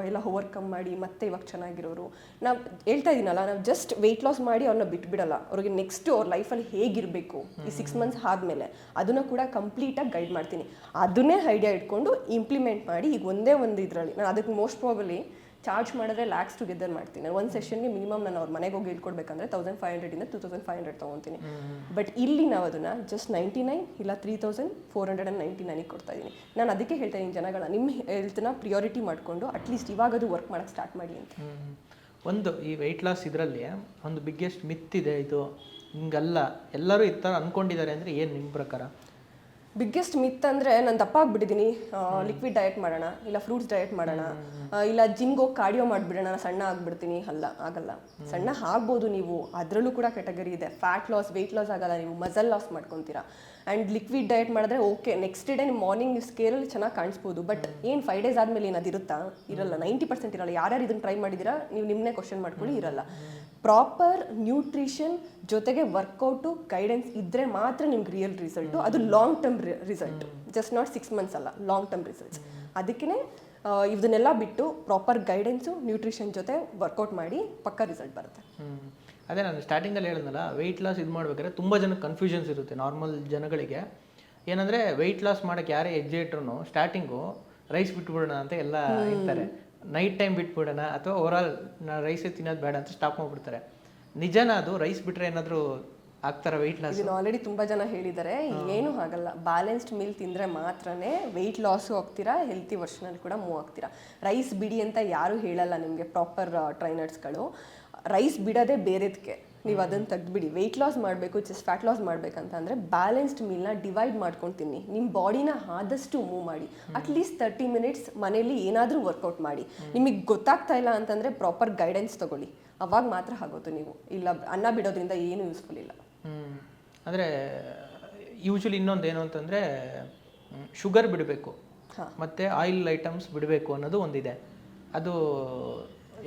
ಎಲ್ಲ ಓವರ್ಕಮ್ ಮಾಡಿ ಮತ್ತೆ ಇವಾಗ ಚೆನ್ನಾಗಿರೋರು. ನಾವು ಹೇಳ್ತಾ ಇದ್ದೀನಲ್ಲ, ನಾವು ಜಸ್ಟ್ ವೆಯ್ಟ್ ಲಾಸ್ ಮಾಡಿ ಅವ್ರನ್ನ ಬಿಟ್ಬಿಡಲ್ಲ. ಅವ್ರಿಗೆ ನೆಕ್ಸ್ಟು ಅವ್ರ ಲೈಫಲ್ಲಿ ಹೇಗಿರಬೇಕು ಈ 6 ಮಂತ್ಸ್ ಆದಮೇಲೆ ಅದನ್ನು ಕೂಡ ಕಂಪ್ಲೀಟಾಗಿ ಗೈಡ್ ಮಾಡ್ತೀನಿ. ಅದನ್ನೇ ಐಡಿಯಾ ಇಟ್ಕೊಂಡು ಇಂಪ್ಲಿಮೆಂಟ್ ಮಾಡಿ ಈಗ ಒಂದೇ ಒಂದು ಇದರಲ್ಲಿ ನಾನು ಅದಕ್ಕೆ ಮೋಸ್ಟ್ ಪ್ರಾಬಲಿ ಚಾರ್ಜ್ ಮಾಡಿದ್ರೆ ಲ್ಯಾಕ್ಸ್ ಟುಗೆದರ್ ಮಾಡ್ತೀನಿ. ಒಂದು ಸೆಷನ್ಗೆ ಮಿನಿಮಮ್ ನಾನು ಅವ್ರ ಮನೆಗೆ ಹೋಗಿ ಹೇಳ್ಕೊಡ್ಬೇಕಂದ್ರೆ 1500 2500 ತೊಗೊತೀನಿ. ಬಟ್ ಇಲ್ಲಿ ನಾವು ಅದನ್ನು ಜಸ್ಟ್ 99 ಇಲ್ಲ 3499 ಕೊಡ್ತಾ ಇದ್ದೀನಿ. ನಾನು ಅದಕ್ಕೆ ಹೇಳ್ತಾ ಇದ್ದೀನಿ ಜನಗಳನ್ನ, ನಿಮ್ಮ ಹೆಲ್ತ್ನ ಪ್ರಿಯಾರಿಟಿ ಮಾಡಿಕೊಂಡು ಅಟ್ಲೀಸ್ಟ್ ಇವಾಗ ಅದು ವರ್ಕ್ ಮಾಡೋಕ್ಕೆ ಸ್ಟಾರ್ಟ್ ಮಾಡಿ ಅಂತ. ಒಂದು ಈ ವೆಯ್ಟ್ ಲಾಸ್ ಇದರಲ್ಲಿ ಒಂದು ಬಿಗ್ಗೆಸ್ಟ್ ಮಿತ್ ಇದೆ, ಇದು ಹಿಂಗಲ್ಲ ಎಲ್ಲರೂ ಈ ಥರ ಅಂದ್ಕೊಂಡಿದ್ದಾರೆ ಅಂದರೆ ಏನು ನಿಮ್ಮ ಪ್ರಕಾರ? ಬಿಗ್ಗೆಸ್ಟ್ ಮಿತ್ ಅಂದರೆ ನಾನು ದಪ್ಪ ಆಗಿಬಿಟ್ಟಿದ್ದೀನಿ, ಲಿಕ್ವಿಡ್ ಡಯಟ್ ಮಾಡೋಣ, ಇಲ್ಲ ಫ್ರೂಟ್ಸ್ ಡಯಟ್ ಮಾಡೋಣ, ಇಲ್ಲ ಜಿಮ್ಗೆ ಹೋಗಿ ಕಾರ್ಡಿಯೋ ಮಾಡಿಬಿಡೋಣ, ನಾನು ಸಣ್ಣ ಆಗಿಬಿಡ್ತೀನಿ. ಆಗಲ್ಲ. ಸಣ್ಣ ಆಗ್ಬೋದು ನೀವು, ಅದರಲ್ಲೂ ಕೂಡ ಕ್ಯಾಟಗರಿ ಇದೆ. ಫ್ಯಾಟ್ ಲಾಸ್, ವೆಯ್ಟ್ ಲಾಸ್ ಆಗಲ್ಲ, ನೀವು ಮಸಲ್ ಲಾಸ್ ಮಾಡ್ಕೊತೀರಾ. ಆ್ಯಂಡ್ ಲಿಕ್ವಿಡ್ ಡಯಟ್ ಮಾಡಿದ್ರೆ ಓಕೆ, ನೆಕ್ಸ್ಟ್ ಡೇ ನಿಮ್ಮ ಮಾರ್ನಿಂಗ್ ನೀವು ಸ್ಕೇಲಲ್ಲಿ ಚೆನ್ನಾಗಿ ಕಾಣಿಸ್ಬೋದು. ಬಟ್ ಏನು 5 days ಆದಮೇಲೆ ಏನು ಅದಿರುತ್ತಾ? ಇರಲ್ಲ. 90% ಇರಲ್ಲ. ಯಾರ್ಯಾರು ಇದನ್ನು ಟ್ರೈ ಮಾಡಿದ್ದೀರಾ ನೀವು ನಿಮ್ಮನ್ನೇ ಕ್ವಶನ್ ಮಾಡ್ಕೊಳ್ಳಿ, ಇರಲ್ಲ. ಪ್ರಾಪರ್ ನ್ಯೂಟ್ರಿಷನ್ ಜೊತೆಗೆ ವರ್ಕೌಟು ಗೈಡೆನ್ಸ್ ಇದ್ದರೆ ಮಾತ್ರ ನಿಮ್ಗೆ ರಿಯಲ್ ರಿಸಲ್ಟು. ಅದು long term result, just not 6 months ಅಲ್ಲ, ಲಾಂಗ್ ಟರ್ಮ್ ರಿಸಲ್ಟ್ಸ್. ಅದಕ್ಕೇ ಇದನ್ನೆಲ್ಲ ಬಿಟ್ಟು ಪ್ರಾಪರ್ ಗೈಡೆನ್ಸು ನ್ಯೂಟ್ರಿಷನ್ ಜೊತೆ ವರ್ಕೌಟ್ ಮಾಡಿ ಪಕ್ಕ ರಿಸಲ್ಟ್ ಬರುತ್ತೆ. ಅದೇ ನಾನು ಸ್ಟಾರ್ಟಿಂಗಲ್ಲಿ ಹೇಳಿದ್ನಲ್ಲ, ವೆಯ್ಟ್ ಲಾಸ್ ಇದು ಮಾಡ್ಬೇಕಾದ್ರೆ ತುಂಬ ಜನಕ್ಕೆ ಕನ್ಫ್ಯೂಷನ್ಸ್ ಇರುತ್ತೆ. ನಾರ್ಮಲ್ ಜನಗಳಿಗೆ ಏನಂದರೆ ವೆಯ್ಟ್ ಲಾಸ್ ಮಾಡೋಕ್ಕೆ ಯಾರೇ ಹೆಜ್ಜೆ ಇಟ್ರು ಸ್ಟಾರ್ಟಿಂಗು ರೈಸ್ ಬಿಟ್ಬಿಡೋಣ ಅಂತ ಎಲ್ಲ ಇರ್ತಾರೆ. ನೈಟ್ ಟೈಮ್ ಬಿಟ್ಬಿಡೋಣ ಅಥವಾ ಓವರಾಲ್ ರೈಸೇ ತಿನ್ನೋದು ಬೇಡ ಅಂತ ಸ್ಟಾಪ್ ಮಾಡಿಬಿಡ್ತಾರೆ. ನಿಜನ ಅದು? ರೈಸ್ ಬಿಟ್ಟರೆ ಏನಾದರೂ ಆಗ್ತಾರ ವೆಯ್ಟ್ ಲಾಸ್? ಇದನ್ನು ಆಲ್ರೆಡಿ ತುಂಬ ಜನ ಹೇಳಿದ್ದಾರೆ. ಏನೂ ಆಗಲ್ಲ. ಬ್ಯಾಲೆನ್ಸ್ಡ್ ಮೀಲ್ ತಿಂದರೆ ಮಾತ್ರನೇ ವೆಯ್ಟ್ ಲಾಸು ಆಗ್ತೀರಾ, ಹೆಲ್ತಿ ವರ್ಷನಲ್ಲಿ ಕೂಡ ಮೂವ್ ಆಗ್ತೀರಾ. ರೈಸ್ ಬಿಡಿ ಅಂತ ಯಾರೂ ಹೇಳಲ್ಲ ನಿಮಗೆ, ಪ್ರಾಪರ್ ಟ್ರೈನರ್ಸ್ಗಳು. ರೈಸ್ ಬಿಡೋದೇ ಬೇರೆದಕ್ಕೆ, ನೀವು ಅದನ್ನು ತೆಗೆದುಬಿಡಿ. ವೆಯ್ಟ್ ಲಾಸ್ ಮಾಡಬೇಕು, ಜಸ್ಟ್ ಫ್ಯಾಟ್ ಲಾಸ್ ಮಾಡಬೇಕಂತಂದರೆ ಬ್ಯಾಲೆನ್ಸ್ಡ್ ಮೀಲ್ನ ಡಿವೈಡ್ ಮಾಡ್ಕೊಂಡು ತಿನ್ನಿ. ನಿಮ್ಮ ಬಾಡಿನ ಆದಷ್ಟು ಮೂವ್ ಮಾಡಿ. ಅಟ್ಲೀಸ್ಟ್ 30 minutes ಮನೇಲಿ ಏನಾದರೂ ವರ್ಕೌಟ್ ಮಾಡಿ. ನಿಮಗೆ ಗೊತ್ತಾಗ್ತಾ ಇಲ್ಲ ಅಂತಂದರೆ ಪ್ರಾಪರ್ ಗೈಡೆನ್ಸ್ ತೊಗೊಳ್ಳಿ, ಅವಾಗ ಮಾತ್ರ ಆಗೋದು. ನೀವು ಇಲ್ಲ ಅನ್ನ ಬಿಡೋದ್ರಿಂದ ಏನು ಯೂಸ್ಫುಲ್ ಇಲ್ಲ. ಅಂದರೆ ಯೂಶ್ವಲಿ ಇನ್ನೊಂದು ಏನು ಅಂತಂದರೆ ಶುಗರ್ ಬಿಡಬೇಕು ಮತ್ತು ಆಯಿಲ್ ಐಟಮ್ಸ್ ಬಿಡಬೇಕು ಅನ್ನೋದು ಒಂದಿದೆ. ಅದು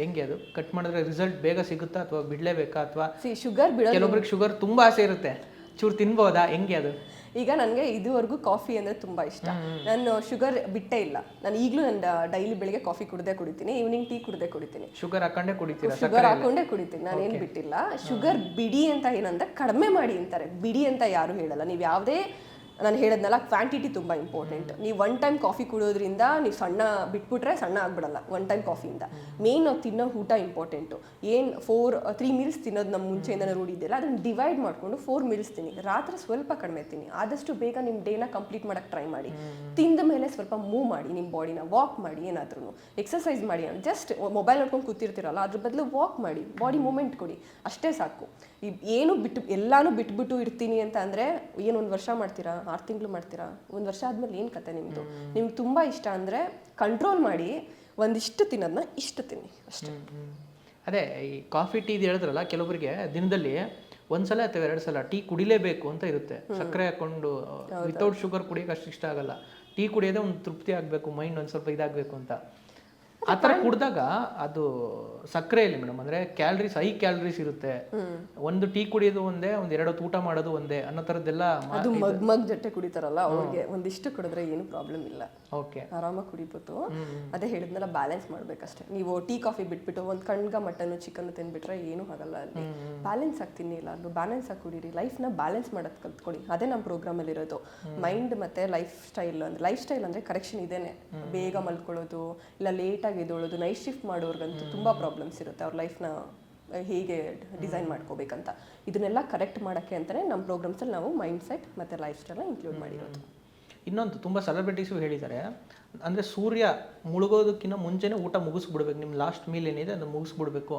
ಹೆಂಗೆ? ಅದು ಕಟ್ ಮಾಡಿದ್ರೆ ರಿಸಲ್ಟ್ ಬೇಗ ಸಿಗುತ್ತಾ ಅಥವಾ ಬಿಡಲೇಬೇಕಾ? ಅಥವಾ ಶುಗರ್ ಬಿಡೋ ಕೆಲವೊಬ್ರಿಗೆ ಶುಗರ್ ತುಂಬ ಆಸೆ ಇರುತ್ತೆ, ಚೂರು ತಿನ್ಬೋದಾ? ಹೆಂಗೆ ಅದು? ಈಗ ನನಗೆ ಇದುವರೆಗೂ ಕಾಫಿ ಅಂದರೆ ತುಂಬ ಇಷ್ಟ. ನಾನು ಶುಗರ್ ಬಿಟ್ಟೇ ಇಲ್ಲ. ನಾನು ಈಗಲೂ ನಾನು ಡೈಲಿ ಬೆಳಿಗ್ಗೆ ಕಾಫಿ ಕುಡಿತೀನಿ, ಈವ್ನಿಂಗ್ ಟೀ ಕುಡಿತೀನಿ. ಶುಗರ್ ಹಾಕೊಂಡೇ ಕುಡಿತೀರಾ? ಶುಗರ್ ಹಾಕೊಂಡೇ ಕುಡಿತೀನಿ, ನಾನೇನು ಬಿಟ್ಟಿಲ್ಲ. ಶುಗರ್ ಬಿಡಿ ಅಂತ ಏನಂದ್ರೆ ಕಡಿಮೆ ಮಾಡಿ ಅಂತಾರೆ, ಬಿಡಿ ಅಂತ ಯಾರು ಹೇಳಲ್ಲ. ನೀವು ಯಾವುದೇ, ನಾನು ಹೇಳೋದ್ನಲ್ಲ, ಕ್ವಾಂಟಿಟಿ ತುಂಬ ಇಂಪಾರ್ಟೆಂಟ್. ನೀವು 1 time ಕಾಫಿ ಕುಡಿಯೋದ್ರಿಂದ ನೀವು ಸಣ್ಣ ಬಿಟ್ಬಿಟ್ರೆ ಸಣ್ಣ ಆಗ್ಬಿಡಲ್ಲ. 1 time ಕಾಫಿಯಿಂದ ಮೇನ್ ನಾವು ತಿನ್ನೋ ಊಟ ಇಂಪಾರ್ಟೆಂಟು. ಏನು 3 meals ತಿನ್ನೋದು ನಮ್ಮ ಮುಂಚೆಯಿಂದ ರೂಢಿ ಇದೆಯಲ್ಲ, ಅದನ್ನು ಡಿವೈಡ್ ಮಾಡಿಕೊಂಡು 4 meals ತಿನ್ನಿ. ರಾತ್ರಿ ಸ್ವಲ್ಪ ಕಡಿಮೆ ತಿನ್ನಿ. ಆದಷ್ಟು ಬೇಗ ನಿಮ್ಮ ಡೇನ ಕಂಪ್ಲೀಟ್ ಮಾಡೋಕ್ಕೆ ಟ್ರೈ ಮಾಡಿ. ತಿಂದ ಮೇಲೆ ಸ್ವಲ್ಪ ಮೂವ್ ಮಾಡಿ, ನಿಮ್ಮ ಬಾಡಿನ ವಾಕ್ ಮಾಡಿ, ಏನಾದ್ರೂ ಎಕ್ಸರ್ಸೈಸ್ ಮಾಡಿ. ಜಸ್ಟ್ ಮೊಬೈಲ್ ನೋಡ್ಕೊಂಡು ಕೂತಿರ್ತೀರಲ್ಲ, ಅದ್ರ ಬದಲು ವಾಕ್ ಮಾಡಿ, ಬಾಡಿ ಮೂಮೆಂಟ್ ಕೊಡಿ, ಅಷ್ಟೇ ಸಾಕು. ಏನು ಎಲ್ಲಾನು ಬಿಟ್ಬಿಟ್ಟು ಇರ್ತೀನಿ ಅಂತ ಅಂದರೆ ಏನು 1 ವರ್ಷ ಮಾಡ್ತೀರಾ, 6 ತಿಂಗಳು ಮಾಡ್ತೀರಾ? 1 ವರ್ಷ ಆದಮೇಲೆ ಏನು ಕತೆ ನಿಮ್ಮದು? ನಿಮ್ಗೆ ತುಂಬ ಇಷ್ಟ ಅಂದರೆ ಕಂಟ್ರೋಲ್ ಮಾಡಿ, ಒಂದಿಷ್ಟು ತಿನ್ನೋದನ್ನ ಇಷ್ಟು ತಿನ್ನಿ ಅಷ್ಟೇ. ಅದೇ ಈ ಕಾಫಿ ಟೀ ಹೇಳಿದ್ರಲ್ಲ, ಕೆಲವೊಬ್ಬರಿಗೆ ದಿನದಲ್ಲಿ 1 ಸಲ ಅಥವಾ 2 ಸಲ ಟೀ ಕುಡಿಲೇಬೇಕು ಅಂತ ಇರುತ್ತೆ. ಸಕ್ಕರೆ ಹಾಕೊಂಡು ವಿತೌಟ್ ಶುಗರ್ ಕುಡಿಯೋಕೆ ಅಷ್ಟು ಇಷ್ಟ ಆಗಲ್ಲ. ಟೀ ಕುಡಿಯೋದೇ ಒಂದು ತೃಪ್ತಿ ಆಗಬೇಕು, ಮೈಂಡ್ ಒಂದು ಸ್ವಲ್ಪ ಇದಾಗಬೇಕು ಅಂತ. ಆ ಥರ ಕುಡಿದಾಗ ಅದು ಸಕ್ಕರೆಯಲ್ಲಿ ಮೇಡಮ್ ಅಂದರೆ ಕ್ಯಾಲರೀಸ್, ಹೈ ಕ್ಯಾಲರೀಸ್ ಇರುತ್ತೆ. ಒಂದು ಟೀ ಕುಡಿಯೋದು ಒಂದೇ, 1-2 ಹೊತ್ತು ಊಟ ಮಾಡೋದು ಒಂದೇ ಅನ್ನೋ ಥರದ್ದೆಲ್ಲ. ಅದು ಮಗ್ ಜೊತೆ ಕುಡಿತಾರಲ್ಲ, ಅವ್ರಿಗೆ ಒಂದಿಷ್ಟು ಕುಡಿದ್ರೆ ಏನು ಪ್ರಾಬ್ಲಮ್ ಇಲ್ಲ, ಓಕೆ, ಆರಾಮಾಗಿ ಕುಡಿಬೋದು. ಅದೇ ಹೇಳಿದ್ನಲ್ಲ, ಬ್ಯಾಲೆನ್ಸ್ ಮಾಡ್ಬೇಕಷ್ಟೇ. ನೀವು ಟೀ ಕಾಫಿ ಬಿಟ್ಬಿಟ್ಟು ಒಂದು ಕಣ್ಗ ಮಟನ್ ಚಿಕನ್ ತಿನ್ಬಿಟ್ರೆ ಏನೂ ಆಗಲ್ಲ. ಅಲ್ಲಿ ಬ್ಯಾಲೆನ್ಸ್ ಆಗಿ ತಿನ್ನಿಲ್ಲ, ಅದು ಬ್ಯಾಲೆನ್ಸ್ ಆಗಿ ಕುಡೀರಿ. ಲೈಫ್ನ ಬ್ಯಾಲೆನ್ಸ್ ಮಾಡೋದು ಕಲ್ತ್ಕೊಳ್ಳಿ. ಅದೇ ನಮ್ಮ ಪ್ರೋಗ್ರಾಮಲ್ಲಿ ಇರೋದು. ಮೈಂಡ್ ಮತ್ತು ಲೈಫ್ ಸ್ಟೈಲ್ ಅಂದರೆ ಕರೆಕ್ಷನ್ ಇದೇನೆ. ಬೇಗ ಮಲ್ಕೊಳ್ಳೋದು, ಇಲ್ಲ ಲೇಟಾಗಿ ಎದ್ದೇಳೋದು. ನೈಟ್ ಶಿಫ್ಟ್ ಮಾಡೋರ್ಗಂತೂ ತುಂಬ ಪ್ರಾಬ್ಲಮ್ಸ್ ಇರುತ್ತೆ. ಅವ್ರ ಲೈಫ್ನ ಹೇಗೆ ಡಿಸೈನ್ ಮಾಡ್ಕೋಬೇಕಂತ, ಇದನ್ನೆಲ್ಲ ಕರೆಕ್ಟ್ ಮಾಡೋಕ್ಕೆ ಅಂತಲೇ ನಮ್ಮ ಪ್ರೋಗ್ರಾಮ್ಸಲ್ಲಿ ನಾವು ಮೈಂಡ್ ಸೆಟ್ ಮತ್ತು ಲೈಫ್ ಸ್ಟೈಲ್ನ ಇನ್ಕ್ಲೂಡ್ ಮಾಡಿರೋದು. ಇನ್ನೊಂದು ತುಂಬ ಸೆಲೆಬ್ರಿಟೀಸು ಹೇಳಿದ್ದಾರೆ, ಅಂದರೆ ಸೂರ್ಯ ಮುಳುಗೋದಕ್ಕಿಂತ ಮುಂಚೆನೇ ಊಟ ಮುಗಿಸ್ಬಿಡ್ಬೇಕು. ನಿಮ್ಮ ಲಾಸ್ಟ್ ಮೀಲ್ ಏನಿದೆ ಅದನ್ನು ಮುಗಿಸ್ಬಿಡ್ಬೇಕು.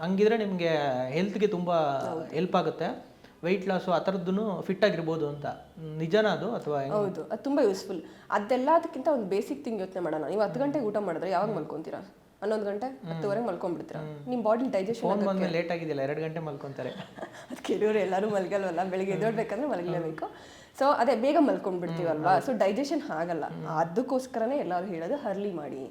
ಹಂಗಿದ್ರೆ ನಿಮಗೆ ಹೆಲ್ತ್ಗೆ ತುಂಬ ಹೆಲ್ಪ್ ಆಗುತ್ತೆ. ವೆಯ್ಟ್ ಲಾಸು ಆ ಥರದ್ದು ಫಿಟ್ ಆಗಿರ್ಬೋದು ಅಂತ. ನಿಜನಾ ಅದು? ಅಥವಾ ಹೌದು, ಅದು ತುಂಬ ಯೂಸ್ಫುಲ್. ಅದೆಲ್ಲದಕ್ಕಿಂತ ಒಂದು ಬೇಸಿಕ್ ಥಿಂಗ್ ಯೋಚನೆ ಮಾಡೋಣ. ನೀವು 10 ಗಂಟೆಗೆ ಊಟ ಮಾಡಿದ್ರೆ ಯಾವಾಗ ಮಲ್ಕೊತೀರಾ? 11 ಗಂಟೆ 10:30 ಮಲ್ಕೊಂಡ್ಬಿಡ್ತೀರಾ, ನಿಮ್ಮ ಬಾಡಿ ಡೈಜೆಷನ್ ಫೋನ್ ಬಂದ್ಮೇಲೆ ಲೇಟ್ ಆಗಿದೆಯಲ್ಲ 2 ಗಂಟೆ ಮಲ್ಕೊಂತಾರೆ. ಅದು ಕೆಲವರು ಎಲ್ಲರೂ ಮಲ್ಗಲ್ವಲ್ಲ, ಬೆಳಿಗ್ಗೆ ಎದ್ದೇಳ್ಬೇಕಂದ್ರೆ ಮಲಗಲೇಬೇಕು. ಸೊ ಅದೇ ಬೇಗ ಮಲ್ಕೊಂಡ್ಬಿಡ್ತೀವಲ್ವಾ, ಸೊ ಡೈಜೆಷನ್ ಆಗಲ್ಲ. ಅದಕ್ಕೋಸ್ಕರನೇ ಎಲ್ಲರೂ ಹೇಳೋದು ಅರ್ಲಿ ಮಾಡಿ,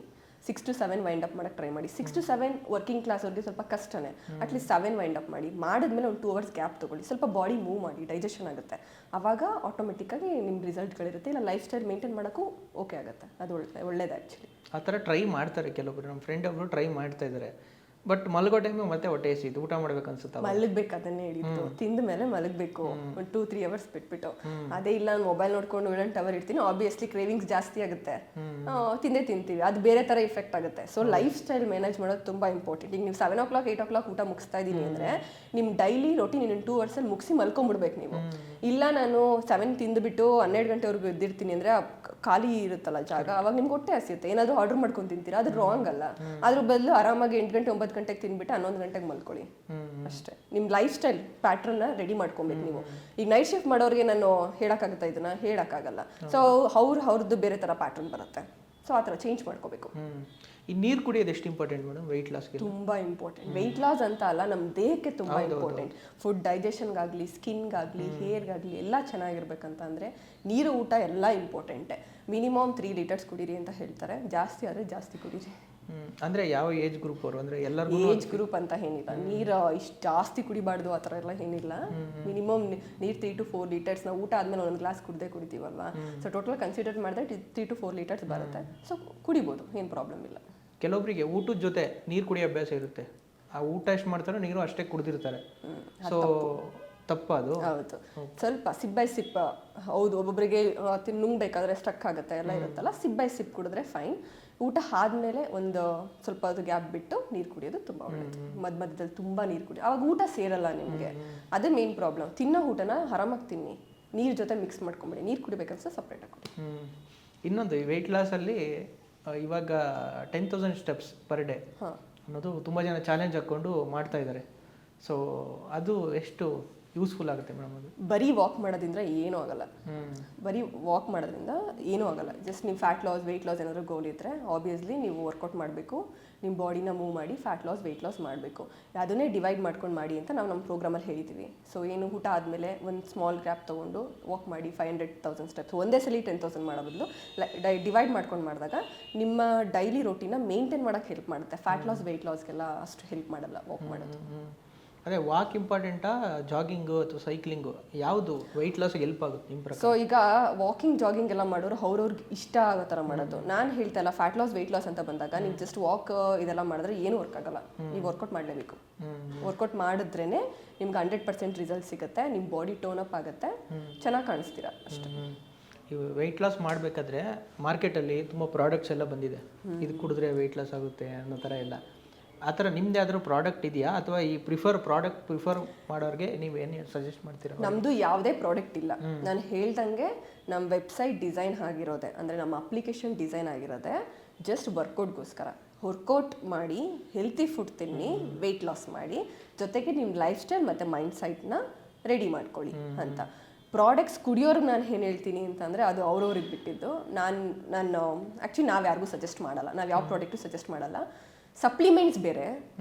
6 to 7 ವೈಂಡ್ ಅಪ್ ಮಾಡಕ್ಕೆ ಟ್ರೈ ಮಾಡಿ. 6 to 7 ವರ್ಕಿಂಗ್ ಕ್ಲಾಸ್ ಅವ್ರಿಗೆ ಸ್ವಲ್ಪ ಕಷ್ಟನೇ, ಅಟ್ಲೀಸ್ಟ್ 7 ವೈಂಡ್ ಅಪ್ ಮಾಡಿ. ಮಾಡಿದ್ಮೇಲೆ ಒಂದು 2 hours ಗ್ಯಾಪ್ ತೊಗೊಳ್ಳಿ, ಸ್ವಲ್ಪ ಬಾಡಿ ಮೂವ್ ಮಾಡಿ, ಡೈಜೆಷನ್ ಆಗುತ್ತೆ. ಆವಾಗ ಆಟೋಮೆಟಿಕ್ಕಾಗಿ ನಿಮ್ಮ ರಿಸಲ್ಟ್ಗಳಿರುತ್ತೆ. ಇಲ್ಲ ಲೈಫ್ ಸ್ಟೈಲ್ ಮೇಂಟೈನ್ ಮಾಡೋಕ್ಕೂ ಓಕೆ ಆಗುತ್ತೆ. ಅದು ಒಳ್ಳೇದು ಆ್ಯಕ್ಚುಲಿ. ಆ ಥರ ಟ್ರೈ ಮಾಡ್ತಾರೆ ಕೆಲವೊಬ್ರು. ನಮ್ಮ ಫ್ರೆಂಡ್ ಒಬ್ರು ಟ್ರೈ ಮಾಡ್ತಾ ಇದ್ದಾರೆ. ಬಟ್ ಮಲಗೋ ಟೈಮಿಗೆ ಮತ್ತೆ ಹೊಟ್ಟೆ ಹಸಿದು ಊಟ ಮಾಡ್ಬೇಕು ಅನ್ಸುತ್ತೆ. ಮಲಗ್ಬೇಕು, ಅದನ್ನೇ ಹೇಳಿದ್ದು. ತಿಂದ ಮೇಲೆ ಮಲಗಬೇಕು, ಒಂದು 2-3 hours ಬಿಟ್ಬಿಟ್ಟು. ಅದೇ ಇಲ್ಲ ನಾನು ಮೊಬೈಲ್ ನೋಡ್ಕೊಂಡು 1 hour ಇರ್ತೀನಿ, ಆಬ್ವಿಯಸ್ಲಿ ಕ್ರೇವಿಂಗ್ಸ್ ಜಾಸ್ತಿ ಆಗುತ್ತೆ, ತಿಂತೀವಿ, ಅದು ಬೇರೆ ಥರ ಇಫೆಕ್ಟ್ ಆಗುತ್ತೆ. ಸೊ ಲೈಫ್ ಸ್ಟೈಲ್ ಮ್ಯಾನೇಜ್ ಮಾಡೋದು ತುಂಬ ಇಂಪಾರ್ಟೆಂಟ್. ಈಗ ನೀವು 7 o'clock 8 o'clock ಊಟ ಮುಗಿಸ್ತಾ ಇದ್ದೀನಿ ಅಂದರೆ ನಿಮ್ಮ ಡೈಲಿ ರೊಟೀನ್ ಇನ್ನೊಂದು 2 hours ಮುಗಿಸಿ ಮಲ್ಕೊಂಡ್ಬಿಡ್ಬೇಕು ನೀವು. ಇಲ್ಲ ನಾನು 7 ತಿಂದುಬಿಟ್ಟು 12 ಗಂಟೆವರೆಗೂ ಎದ್ದಿರ್ತೀನಿ ಅಂದರೆ ಖಾಲಿ ಇರುತ್ತಲ್ಲ ಜಾಗ, ಅವಾಗ ನಿಮ್ಗೆ ಹೊಟ್ಟೆ ಹಸಿಯುತ್ತೆ, ಏನಾದರೂ ಆರ್ಡರ್ ಮಾಡ್ಕೊಂಡು ತಿಂತೀರಾ, ಅದು ರಾಂಗ್ ಅಲ್ಲ. ಅದ್ರ ಬದಲು ಆರಾಮಾಗಿ 8 ಗಂಟೆ 9 ಗಂಟೆಗೆ ತಿಂದ್ಬಿಟ್ಟು 11 ಗಂಟೆಗೆ ಮಲ್ಕೊಳ್ಳಿ ಅಷ್ಟೇ. ನಿಮ್ಮ ಲೈಫ್ ಸ್ಟೈಲ್ ಪ್ಯಾಟ್ರನ್ನ ರೆಡಿ ಮಾಡ್ಕೊಬೇಕು ನೀವು. ಈಗ ನೈಟ್ ಶಿಫ್ಟ್ ಮಾಡೋರಿಗೆ ನಾನು ಹೇಳೋಕ್ಕಾಗುತ್ತಾ ಇದನ್ನ? ಹೇಳೋಕ್ಕಾಗಲ್ಲ. ಸೊ ಅವ್ರದ್ದು ಬೇರೆ ಥರ ಪ್ಯಾಟ್ರನ್ ಬರುತ್ತೆ. ಸೊ ಆ ಥರ ಚೇಂಜ್ ಮಾಡ್ಕೋಬೇಕು. ಈ ನೀರು ಕುಡಿಯೋದು ಎಷ್ಟು ಇಂಪಾರ್ಟೆಂಟ್ ಮೇಡಮ್ ವೆಯ್ಟ್ ಲಾಸ್ಗೆ? ತುಂಬ ಇಂಪಾರ್ಟೆಂಟ್. ವೆಯ್ಟ್ ಲಾಸ್ ಅಂತ ಅಲ್ಲ, ನಮ್ಮ ದೇಹಕ್ಕೆ ತುಂಬ ಇಂಪಾರ್ಟೆಂಟ್. ಫುಡ್ ಡೈಜೆಷನ್ಗಾಗಲಿ, ಸ್ಕಿನ್ಗಾಗಲಿ, ಹೇರ್ಗಾಗಲಿ ಎಲ್ಲ ಚೆನ್ನಾಗಿರ್ಬೇಕಂತ ಅಂದರೆ ನೀರು, ಊಟ ಎಲ್ಲ ಇಂಪಾರ್ಟೆಂಟೆ. ಮಿನಿಮಮ್ 3 liters ಕುಡೀರಿ ಅಂತ ಹೇಳ್ತಾರೆ. ಜಾಸ್ತಿ ಆದರೆ ಜಾಸ್ತಿ ಕುಡೀರಿ. ಅಂದರೆ ಯಾವ ಏಜ್ ಗ್ರೂಪ್ ಅವರು? ಅಂದರೆ ಎಲ್ಲರಿಗೂ ಏಜ್ ಗ್ರೂಪ್ ಅಂತ ಏನಿಲ್ಲ. ನೀರು ಇಷ್ಟು ಜಾಸ್ತಿ ಕುಡಿಬಾರ್ದು ಆ ಥರ ಎಲ್ಲ ಏನಿಲ್ಲ. ಮಿನಿಮಮ್ ನೀರು 3 to 4 liters. ನಾವು ಊಟ ಆದಮೇಲೆ 1 glass ಕುಡಿತೀವಲ್ವಾ, ಸೊ ಟೋಟಲ್ ಕನ್ಸಿಡರ್ ಮಾಡಿದ್ರೆ 3 to 4 liters ಬರುತ್ತೆ. ಸೊ ಕುಡಿಬೋದು, ಏನು ಪ್ರಾಬ್ಲಮ್ ಇಲ್ಲ. ಕೆಲವೊಬ್ಬರಿಗೆ ಊಟದ ಜೊತೆ ನೀರು ಕುಡಿಯೋ ಅಭ್ಯಾಸ ಇರುತ್ತೆ. ಆ ಊಟ ಎಷ್ಟು ಮಾಡ್ತಾರೋ ನೀರು ಅಷ್ಟೇ ಕುಡಿದಿರ್ತಾರೆ. ಸೊ ತಪ್ಪದು. ಹೌದು, ಸ್ವಲ್ಪ ಸಿಪ್ ಬೈ ಸಿಪ್. ಹೌದು, ಒಬ್ಬೊಬ್ಬರಿಗೆ ನುಂಗ್ಬೇಕಾದ್ರೆ ಸ್ಟಕ್ ಆಗುತ್ತೆ ಎಲ್ಲ ಇರುತ್ತಲ್ಲ, ಸಿಪ್ ಬೈ ಸಿಪ್ ಕುಡಿದ್ರೆ ಫೈನ್. ಊಟ ಆದಮೇಲೆ ಒಂದು ಸ್ವಲ್ಪ ಅದು ಗ್ಯಾಪ್ ಬಿಟ್ಟು ನೀರು ಕುಡಿಯೋದು ತುಂಬ ಒಳ್ಳೆಯದು. ಮಧ್ಯದಲ್ಲಿ ತುಂಬ ನೀರು ಕುಡಿ, ಅವಾಗ ಊಟ ಸೇರಲ್ಲ ನಿಮಗೆ. ಅದೇ ಮೇನ್ ಪ್ರಾಬ್ಲಮ್. ತಿನ್ನೋ ಊಟನ ಆರಾಮಾಗಿ ತಿನ್ನಿ, ನೀರು ಜೊತೆ ಮಿಕ್ಸ್ ಮಾಡ್ಕೊಂಬಿಡಿ. ನೀರು ಕುಡಿಬೇಕನ್ಸ ಸಪ್ರೇಟಾಗಿ ಕುಡಿ. ಇನ್ನೊಂದು ವೆಯ್ಟ್ ಲಾಸಲ್ಲಿ ಇವಾಗ 10,000 steps ಪರ್ ಡೇ ಅನ್ನೋದು ತುಂಬ ಜನ ಚಾಲೆಂಜ್ ಹಾಕ್ಕೊಂಡು ಮಾಡ್ತಾ ಇದ್ದಾರೆ. ಸೊ ಅದು ಎಷ್ಟು ಯೂಸ್ಫುಲ್ ಆಗುತ್ತೆ ಮೇಡಮ್? ಅದು ಬರೀ ವಾಕ್ ಮಾಡೋದ್ರಿಂದ ಏನೂ ಆಗಲ್ಲ. ಬರೀ ವಾಕ್ ಮಾಡೋದ್ರಿಂದ ಏನೂ ಆಗಲ್ಲ. ಜಸ್ಟ್ ನೀವು ಫ್ಯಾಟ್ ಲಾಸ್, ವೆಯ್ಟ್ ಲಾಸ್ ಏನಾದರೂ ಗೋಲ್ ಇದ್ದರೆ ಆಬ್ವಿಯಸ್ಲಿ ನೀವು ವರ್ಕೌಟ್ ಮಾಡಬೇಕು, ನಿಮ್ಮ ಬಾಡಿನ ಮೂವ್ ಮಾಡಿ ಫ್ಯಾಟ್ ಲಾಸ್, ವೆಯ್ಟ್ ಲಾಸ್ ಮಾಡಬೇಕು. ಅದನ್ನೇ ಡಿವೈಡ್ ಮಾಡ್ಕೊಂಡು ಮಾಡಿ ಅಂತ ನಾವು ನಮ್ಮ ಪ್ರೋಗ್ರಾಮಲ್ಲಿ ಹೇಳ್ತೀವಿ. ಸೊ ಏನು ಊಟ ಆದಮೇಲೆ ಒಂದು ಸ್ಮಾಲ್ ಗ್ಯಾಪ್ ತೊಗೊಂಡು ವಾಕ್ ಮಾಡಿ 500,000 steps. ಒಂದೇ ಸಲ 10,000 ಮಾಡೋ ಬದಲು ಡಿವೈಡ್ ಮಾಡ್ಕೊಂಡು ಮಾಡಿದಾಗ ನಿಮ್ಮ ಡೈಲಿ ರೋಟೀನ ಮೇಂಟೈನ್ ಮಾಡೋಕ್ಕೆ ಹೆಲ್ಪ್ ಮಾಡುತ್ತೆ. ಫ್ಯಾಟ್ ಲಾಸ್, ವೆಯ್ಟ್ ಲಾಸ್ಗೆಲ್ಲ ಅಷ್ಟು ಹೆಲ್ಪ್ ಮಾಡಲ್ಲ ವಾಕ್ ಮಾಡೋದು. ಅದೇ ವಾಕ್ ಇಂಪಾರ್ಟೆಂಟಾ, ಜಾಗಿಂಗು ಅಥವಾ ಸೈಕ್ಲಿಂಗು, ಯಾವುದು ವೆಯ್ಟ್ ಲಾಸ್ಗೆ ಹೆಲ್ಪ್ ಆಗುತ್ತೆ ನಿಮ್ಮ ಪ್ರಕಾರ? ಸೊ ಈಗ ವಾಕಿಂಗ್, ಜಾಗಿಂಗ್ ಎಲ್ಲ ಮಾಡೋರು ಅವ್ರವ್ರಿಗೆ ಇಷ್ಟ ಆಗೋ ಥರ ಮಾಡೋದು. ನಾನು ಹೇಳ್ತಾ ಇಲ್ಲ, ಫ್ಯಾಟ್ ಲಾಸ್, ವೆಯ್ಟ್ ಲಾಸ್ ಅಂತ ಬಂದಾಗ ನೀವು ಜಸ್ಟ್ ವಾಕ್ ಇದೆಲ್ಲ ಮಾಡಿದ್ರೆ ಏನು ವರ್ಕ್ ಆಗಲ್ಲ. ನೀವು ವರ್ಕೌಟ್ ಮಾಡಲೇಬೇಕು. ವರ್ಕೌಟ್ ಮಾಡಿದ್ರೇ ನಿಮ್ಗೆ 100% ರಿಸಲ್ಟ್ ಸಿಗುತ್ತೆ. ನಿಮ್ಮ ಬಾಡಿ ಟೋನ್ ಅಪ್ ಆಗುತ್ತೆ, ಚೆನ್ನಾಗಿ ಕಾಣಿಸ್ತೀರಾ ಅಷ್ಟೇ. ಇವು ವೆಯ್ಟ್ ಲಾಸ್ ಮಾಡಬೇಕಾದ್ರೆ ಮಾರ್ಕೆಟಲ್ಲಿ ತುಂಬ ಪ್ರಾಡಕ್ಟ್ಸ್ ಎಲ್ಲ ಬಂದಿದೆ. ಇದು ಕುಡಿದ್ರೆ ವೆಯ್ಟ್ ಲಾಸ್ ಆಗುತ್ತೆ ಅನ್ನೋ ಥರ ಎಲ್ಲ. ಆ ಥರ ನಿಮ್ದು ಯಾವ್ದಾದ್ರು ಪ್ರಾಡಕ್ಟ್ ಇದೆಯಾ? ಅಥವಾ ಈ ಪ್ರಿಫರ್ ಮಾಡೋರಿಗೆ ನೀವು ಏನು ಸಜೆಸ್ಟ್ ಮಾಡ್ತೀರಾ? ನಮ್ಮದು ಯಾವುದೇ ಪ್ರಾಡಕ್ಟ್ ಇಲ್ಲ. ನಾನು ಹೇಳ್ದಂಗೆ ನಮ್ಮ ವೆಬ್ಸೈಟ್ ಡಿಸೈನ್ ಆಗಿರೋದೆ, ಅಂದರೆ ನಮ್ಮ ಅಪ್ಲಿಕೇಶನ್ ಡಿಸೈನ್ ಆಗಿರೋದೆ ಜಸ್ಟ್ ವರ್ಕೌಟ್ಗೋಸ್ಕರ. ವರ್ಕೌಟ್ ಮಾಡಿ, ಹೆಲ್ತಿ ಫುಡ್ ತಿನ್ನಿ, ವೆಯ್ಟ್ ಲಾಸ್ ಮಾಡಿ, ಜೊತೆಗೆ ನಿಮ್ಮ ಲೈಫ್ ಸ್ಟೈಲ್ ಮತ್ತು ಮೈಂಡ್ ಸೆಟ್ನ ರೆಡಿ ಮಾಡ್ಕೊಳ್ಳಿ ಅಂತ. ಪ್ರಾಡಕ್ಟ್ಸ್ ಕುಡಿಯೋರ್ಗೆ ನಾನು ಏನು ಹೇಳ್ತೀನಿ ಅಂತಂದರೆ ಅದು ಅವ್ರವ್ರಿಗೆ ಬಿಟ್ಟಿದ್ದು. ನಾನು ಆ್ಯಕ್ಚುಲಿ ನಾವು ಯಾರಿಗೂ ಸಜೆಸ್ಟ್ ಮಾಡಲ್ಲ, ನಾವು ಯಾವ ಪ್ರಾಡಕ್ಟು ಸಜೆಸ್ಟ್ ಮಾಡಲ್ಲ. ಸಪ್ಲಿಮೆಂಟ್ಸ್ ಬೇರೆ,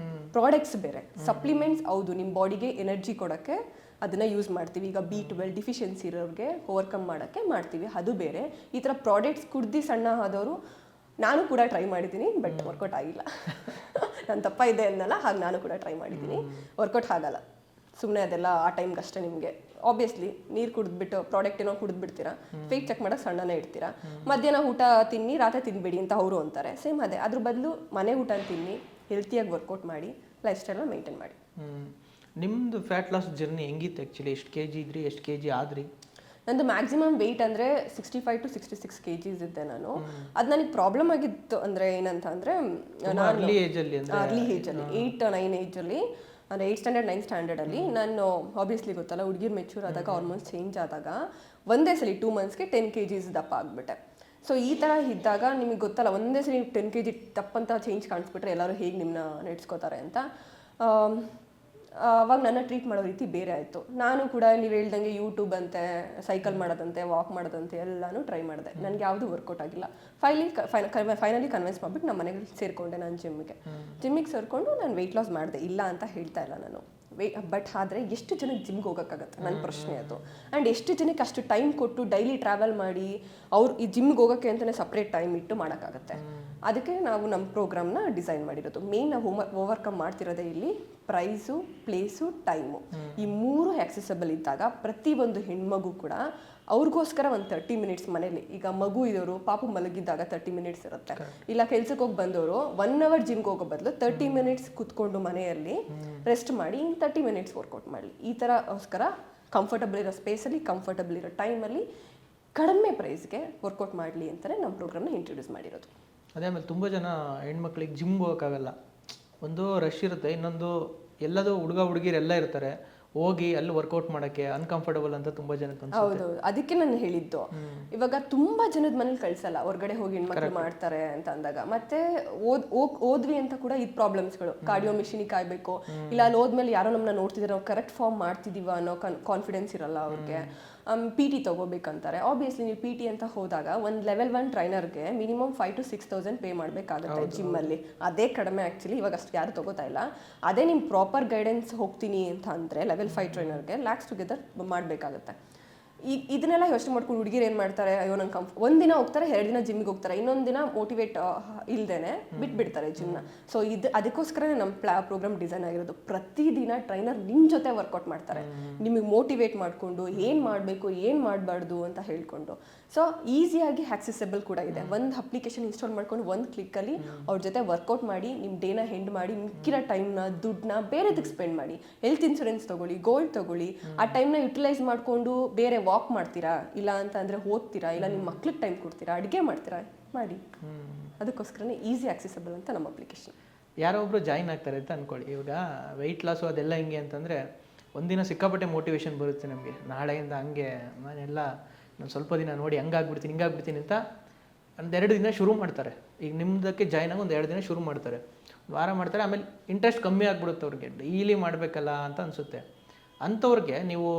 ಪ್ರಾಡಕ್ಟ್ಸ್ ಬೇರೆ. ಸಪ್ಲಿಮೆಂಟ್ಸ್ ಹೌದು ನಿಮ್ಮ ಬಾಡಿಗೆ ಎನರ್ಜಿ ಕೊಡೋಕ್ಕೆ ಅದನ್ನು ಯೂಸ್ ಮಾಡ್ತೀವಿ. ಈಗ B12 ಡಿಫಿಷಿಯನ್ಸಿ ಇರೋರಿಗೆ ಓವರ್ಕಮ್ ಮಾಡೋಕ್ಕೆ ಮಾಡ್ತೀವಿ, ಅದು ಬೇರೆ. ಈ ಥರ ಪ್ರಾಡಕ್ಟ್ಸ್ ಕುಡ್ದು ಸಣ್ಣ ಆದವರು ನಾನು ಕೂಡ ಟ್ರೈ ಮಾಡಿದ್ದೀನಿ, ಬಟ್ ವರ್ಕೌಟ್ ಆಗಿಲ್ಲ. ನಾನು ತಪ್ಪ ಇದೆ ಅನ್ನಲ್ಲ, ಹಾಗೆ ನಾನು ಕೂಡ ಟ್ರೈ ಮಾಡಿದ್ದೀನಿ, ವರ್ಕೌಟ್ ಆಗಲ್ಲ. ಸುಮ್ಮನೆ ಅದೆಲ್ಲ ಆ ಟೈಮ್ಗೆ ಅಷ್ಟೇ. ನಿಮಗೆ ಆಬ್ವಿಯಸ್ಲಿ ನೀರು ಕುಡಿದ್ಬಿಟ್ಟು ಪ್ರಾಡಕ್ಟ್ ಏನೋ ಕುಡಿದ್ಬಿಡ್ತೀರಾ, ಫೇಕ್ ಚೆಕ್ ಮಾಡೋಕೆ ಸಣ್ಣನೇ ಇಡ್ತೀರಾ. ಮಧ್ಯಾಹ್ನ ಊಟ ತಿನ್ನಿ, ರಾತ್ರಿ ತಿನ್ಬೇಡಿ ಅಂತ ಅವರು ಅಂತಾರೆ. ಸೇಮ್ ಅದೇ. ಅದ್ರ ಬದಲು ಮನೆ ಊಟ ತಿನ್ನಿ, ಹೆಲ್ತಿಯಾಗಿ ವರ್ಕೌಟ್ ಮಾಡಿ, ಲೈಫ್ ಸ್ಟೈಲ್ನ ಮೇಂಟೈನ್ ಮಾಡಿ. ನಿಮ್ಮದು ಫ್ಯಾಟ್ ಲಾಸ್ ಜರ್ನಿ ಹೆಂಗಿತ್ತು ಆ್ಯಕ್ಚುಲಿ? ಎಷ್ಟು kg ಇದ್ರಿ, ಎಷ್ಟು kg ಆದ್ರಿ? ನಂದು ಮ್ಯಾಕ್ಸಿಮಮ್ ವೆಯ್ಟ್ ಅಂದರೆ 65 to 66 kgs ಇದ್ದೆ ನಾನು. ಅದು ನನಗೆ ಪ್ರಾಬ್ಲಮ್ ಆಗಿತ್ತು. ಅಂದರೆ ಏನಂತ ಅಂದರೆ ನಾನು ಅರ್ಲಿ ಏಜಲ್ಲಿ 8-9 ಏಜಲ್ಲಿ, ಅಂದರೆ 8th standard 9th standardಲ್ಲಿ ನಾನು ಆಬ್ವಿಯಸ್ಲಿ ಗೊತ್ತಲ್ಲ, ಹುಡುಗಿರು ಮೆಚೂರ್ ಆದಾಗ ಹಾರ್ಮೋನ್ಸ್ ಚೇಂಜ್ ಆದಾಗ ಒಂದೇ ಸಲ 2 monthsಗೆ 10 kgs ದಪ್ಪ ಆಗಿಬಿಟ್ಟೆ. ಸೊ ಈ ಥರ ಇದ್ದಾಗ ನಿಮಗೆ ಗೊತ್ತಲ್ಲ, ಒಂದೇ ಸಲ 10 kg ದಪ್ಪ ಅಂತ ಚೇಂಜ್ ಕಾಣಿಸ್ಬಿಟ್ರೆ ಎಲ್ಲರೂ ಹೇಗೆ ನಿಮ್ಮನ್ನ ನೆಡ್ಸ್ಕೋತಾರೆ ಅಂತ. ಅವಾಗ ನನ್ನ ಟ್ರೀಟ್ ಮಾಡೋ ರೀತಿ ಬೇರೆ ಆಯಿತು. ನಾನು ಕೂಡ ನೀವು ಹೇಳ್ದಂಗೆ ಯೂಟ್ಯೂಬ್ ಅಂತೆ, ಸೈಕಲ್ ಮಾಡೋದಂತೆ, ವಾಕ್ ಮಾಡೋದಂತೆ ಎಲ್ಲನೂ ಟ್ರೈ ಮಾಡಿದೆ. ನನಗೆ ಯಾವುದೂ ವರ್ಕೌಟ್ ಆಗಿಲ್ಲ. ಫೈನಲಿ ಕನ್ವಿನ್ಸ್ ಮಾಡಿಬಿಟ್ಟು ನಮ್ಮ ಮನೆಗೆ ಸೇರಿಕೊಂಡೆ. ನಾನು ಜಿಮ್ಮಿಗೆ ಸೇರಿಕೊಂಡು ನಾನು ವೆಯ್ಟ್ ಲಾಸ್ ಮಾಡಿದೆ, ಇಲ್ಲ ಅಂತ ಹೇಳ್ತಾ ಇಲ್ಲ ನಾನು. ಬಟ್ ಆದರೆ ಎಷ್ಟು ಜನಕ್ಕೆ ಜಿಮ್ಗೆ ಹೋಗೋಕ್ಕಾಗತ್ತೆ ನನ್ನ ಪ್ರಶ್ನೆ ಅದು. ಆ್ಯಂಡ್ ಎಷ್ಟು ಜನಕ್ಕೆ ಅಷ್ಟು ಟೈಮ್ ಕೊಟ್ಟು ಡೈಲಿ ಟ್ರಾವೆಲ್ ಮಾಡಿ ಅವ್ರು ಈ ಜಿಮ್ಗೆ ಹೋಗೋಕ್ಕೆ ಅಂತಲೇ ಸಪ್ರೇಟ್ ಟೈಮ್ ಇಟ್ಟು ಮಾಡೋಕ್ಕಾಗತ್ತೆ. ಅದಕ್ಕೆ ನಾವು ನಮ್ಮ ಪ್ರೋಗ್ರಾಮ್ನ ಡಿಸೈನ್ ಮಾಡಿರೋದು. ಮೇನ್ ನಾವು ಓವರ್ಕಮ್ ಮಾಡ್ತಿರೋದೇ ಇಲ್ಲಿ ಪ್ರೈಸು, ಪ್ಲೇಸು, ಟೈಮು. ಈ 3 ಆಕ್ಸೆಸಬಲ್ ಇದ್ದಾಗ ಪ್ರತಿಯೊಂದು ಹೆಣ್ಮಗು ಕೂಡ ಅವ್ರಿಗೋಸ್ಕರ ಒಂದು 30 ಮಿನಿಟ್ಸ್ ಮನೇಲಿ, ಈಗ ಮಗು ಇರೋರು ಪಾಪು ಮಲಗಿದ್ದಾಗ 30 ಮಿನಿಟ್ಸ್ ಇರುತ್ತೆ, ಇಲ್ಲ ಕೆಲ್ಸಕ್ಕೆ ಹೋಗಿ ಬಂದವರು 1 ಅವರ್ ಜಿಮ್ಗೆ ಹೋಗೋ ಬದಲು 30 ಮಿನಿಟ್ಸ್ ಕುತ್ಕೊಂಡು ಮನೆಯಲ್ಲಿ ರೆಸ್ಟ್ ಮಾಡಿ 30 ಮಿನಿಟ್ಸ್ ವರ್ಕೌಟ್ ಮಾಡಲಿ. ಈ ಥರಗೋಸ್ಕರ ಕಂಫರ್ಟಬಲ್ ಇರೋ ಸ್ಪೇಸಲ್ಲಿ, ಕಂಫರ್ಟಬಲ್ ಇರೋ ಟೈಮಲ್ಲಿ ಕಡಿಮೆ ಪ್ರೈಸ್ಗೆ ವರ್ಕೌಟ್ ಮಾಡಲಿ ಅಂತಲೇ ನಮ್ಮ ಪ್ರೋಗ್ರಾಮ್ನ ಇಂಟ್ರೊಡ್ಯೂಸ್ ಮಾಡಿರೋದು. ಅದೇ ಆಮೇಲೆ ತುಂಬ ಜನ ಹೆಣ್ಮಕ್ಳಿಗೆ ಜಿಮ್ಗೆ ಹೋಗೋಕ್ಕಾಗಲ್ಲ, ಒಂದು ರಶ್ ಇರುತ್ತೆ, ಇನ್ನೊಂದು ಎಲ್ಲದೂ ಹುಡುಗ ಹುಡುಗಿರೆಲ್ಲ ಇರ್ತಾರೆ, ಹೋಗಿ ಅಲ್ಲಿ ವರ್ಕೌಟ್ ಮಾಡೋಕ್ಕೆ ಅನ್ಕಂಫರ್ಟಬಲ್ ಅಂತ ತುಂಬ ಜನಕ್ಕೆ ಅನ್ಸುತ್ತೆ. ಹೌದೌದು, ಅದಕ್ಕೆ ನಾನು ಹೇಳಿದ್ದು. ಇವಾಗ ತುಂಬಾ ಜನದ ಮನೇಲಿ ಕಳ್ಸಲ್ಲ, ಹೊರಗಡೆ ಹೋಗಿ ಹೆಣ್ಮಕ್ಳು ಮಾಡ್ತಾರೆ ಅಂತ ಅಂದಾಗ, ಮತ್ತೆ ಓದ್ವಿ ಅಂತ ಕೂಡ ಇದು ಪ್ರಾಬ್ಲಮ್ಸ್ಗಳು. ಕಾರ್ಡಿಯೋ ಮಿಷಿನಿಗೆ ಕಾಯ್ಬೇಕು, ಇಲ್ಲ ಅಲ್ಲಿ ಹೋದ್ಮೇಲೆ ಯಾರೋ ನಮ್ಮನ್ನ ನೋಡ್ತಿದ್ದಾರೆ, ನಾವು ಕರೆಕ್ಟ್ ಫಾರ್ಮ್ ಮಾಡ್ತಿದೀವ ಅನ್ನೋ ಕಾನ್ಫಿಡೆನ್ಸ್ ಇರಲ್ಲ ಅವ್ರಿಗೆ. PT ತಗೋಬೇಕಂತಾರೆ. ಆಬ್ವಿಯಸ್ಲಿ ನೀವು PT ಅಂತ ಹೋದಾಗ ಒಂದು ಲೆವೆಲ್ 1 ಟ್ರೈನರ್ಗೆ ಮಿನಿಮಮ್ 5,000 to 6,000 ಪೇ ಮಾಡಬೇಕಾಗುತ್ತೆ ಜಿಮ್ಮಲ್ಲಿ. ಅದೇ ಕಡಿಮೆ ಆ್ಯಕ್ಚುಲಿ, ಇವಾಗ ಅಷ್ಟು ಯಾರು ತಗೋತಾ ಇಲ್ಲ. ಅದೇ ನಿಮ್ಮ ಪ್ರಾಪರ್ ಗೈಡೆನ್ಸ್ ಹೋಗ್ತೀನಿ ಅಂತ ಅಂದರೆ ಲೆವೆಲ್ 5 ಟ್ರೈನರ್ಗೆ ಲ್ಯಾಕ್ಸ್ ಟುಗೆದರ್ ಮಾಡಬೇಕಾಗುತ್ತೆ. ಇದನ್ನೆಲ್ಲ ಯೋಚನೆ ಮಾಡ್ಕೊಂಡು ಹುಡುಗಿರು ಏನು ಮಾಡ್ತಾರೆ, ಅಯ್ಯೋ ನಂಗೆ ಒಂದಿನ ಹೋಗ್ತಾರೆ, 2 ದಿನ ಜಿಮ್ಗೆ ಹೋಗ್ತಾರೆ, ಇನ್ನೊಂದು ದಿನ ಮೋಟಿವೇಟ್ ಇಲ್ದೇನೆ ಬಿಟ್ಬಿಡ್ತಾರೆ ಜಿಮ್ನ. ಸೊ ಅದಕ್ಕೋಸ್ಕರನೇ ನಮ್ಮ ಪ್ರೋಗ್ರಾಮ್ ಡಿಸೈನ್ ಆಗಿರೋದು. ಪ್ರತಿದಿನ ಟ್ರೈನರ್ ನಿಮ್ಮ ಜೊತೆ ವರ್ಕೌಟ್ ಮಾಡ್ತಾರೆ, ನಿಮಗೆ ಮೋಟಿವೇಟ್ ಮಾಡಿಕೊಂಡು ಏನು ಮಾಡಬೇಕು ಏನು ಮಾಡಬಾರ್ದು ಅಂತ ಹೇಳ್ಕೊಂಡು. ಸೊ ಈಸಿಯಾಗಿ ಆಕ್ಸೆಸಬಲ್ ಕೂಡ ಇದೆ. ಒಂದು ಅಪ್ಲಿಕೇಶನ್ ಇನ್ಸ್ಟಾಲ್ ಮಾಡ್ಕೊಂಡು ಒಂದು ಕ್ಲಿಕ್ಕಲ್ಲಿ ಅವ್ರ ಜೊತೆ ವರ್ಕೌಟ್ ಮಾಡಿ ನಿಮ್ಮ ಡೇನ ಹೆಂಡ್ ಮಾಡಿ, ಮಿಕ್ಕಿರೋ ಟೈಮ್ನ ದುಡ್ಡನ್ನ ಬೇರೆದಕ್ಕೆ ಸ್ಪೆಂಡ್ ಮಾಡಿ. ಹೆಲ್ತ್ ಇನ್ಶೂರೆನ್ಸ್ ತೊಗೊಳ್ಳಿ, ಗೋಲ್ಡ್ ತೊಗೊಳ್ಳಿ, ಆ ಟೈಮ್ನ ಯುಟಿಲೈಸ್ ಮಾಡಿಕೊಂಡು ಬೇರೆ ವಾಕ್ ಮಾಡ್ತೀರಾ, ಇಲ್ಲ ಅಂತ ಅಂದರೆ ಓದ್ತೀರಾ, ಇಲ್ಲ ನಿಮ್ಮ ಮಕ್ಳಿಗೆ ಟೈಮ್ ಕೊಡ್ತೀರಾ, ಅಡುಗೆ ಮಾಡ್ತೀರಾ, ಮಾಡಿ. ಅದಕ್ಕೋಸ್ಕರನೇ ಈಸಿ ಆಕ್ಸೆಸಬಲ್ ಅಂತ ನಮ್ಮ ಅಪ್ಲಿಕೇಶನ್. ಯಾರೋ ಒಬ್ರು ಜಾಯಿನ್ ಆಗ್ತಾರೆ ಅಂತ ಅಂದ್ಕೊಳ್ಳಿ, ಇವಾಗ ವೆಯ್ಟ್ ಲಾಸು ಅದೆಲ್ಲ ಹೆಂಗೆ ಅಂತಂದರೆ ಒಂದಿನ ಸಿಕ್ಕಾಪಟ್ಟೆ ಮೋಟಿವೇಶನ್ ಬರುತ್ತೆ ನಮಗೆ, ನಾಳೆಯಿಂದ ಹಂಗೆ ನಾನೆಲ್ಲ ನಾನು ಸ್ವಲ್ಪ ದಿನ ನೋಡಿ ಹಂಗಾಗ್ಬಿಡ್ತೀನಿ ಹಿಂಗಾಗ್ಬಿಡ್ತೀನಿ ಅಂತ 1-2 ದಿನ ಶುರು ಮಾಡ್ತಾರೆ. ಈಗ ನಿಮ್ಮದಕ್ಕೆ ಜಾಯ್ನ್ ಆಗಿ 1-2 ದಿನ ಶುರು ಮಾಡ್ತಾರೆ, 1 ವಾರ ಮಾಡ್ತಾರೆ, ಆಮೇಲೆ ಇಂಟ್ರೆಸ್ಟ್ ಕಮ್ಮಿ ಆಗಿಬಿಡುತ್ತೆ ಅವ್ರಿಗೆ, ಡೈಲಿ ಮಾಡಬೇಕಲ್ಲ ಅಂತ ಅನಿಸುತ್ತೆ. ಅಂಥವ್ರಿಗೆ ನೀವು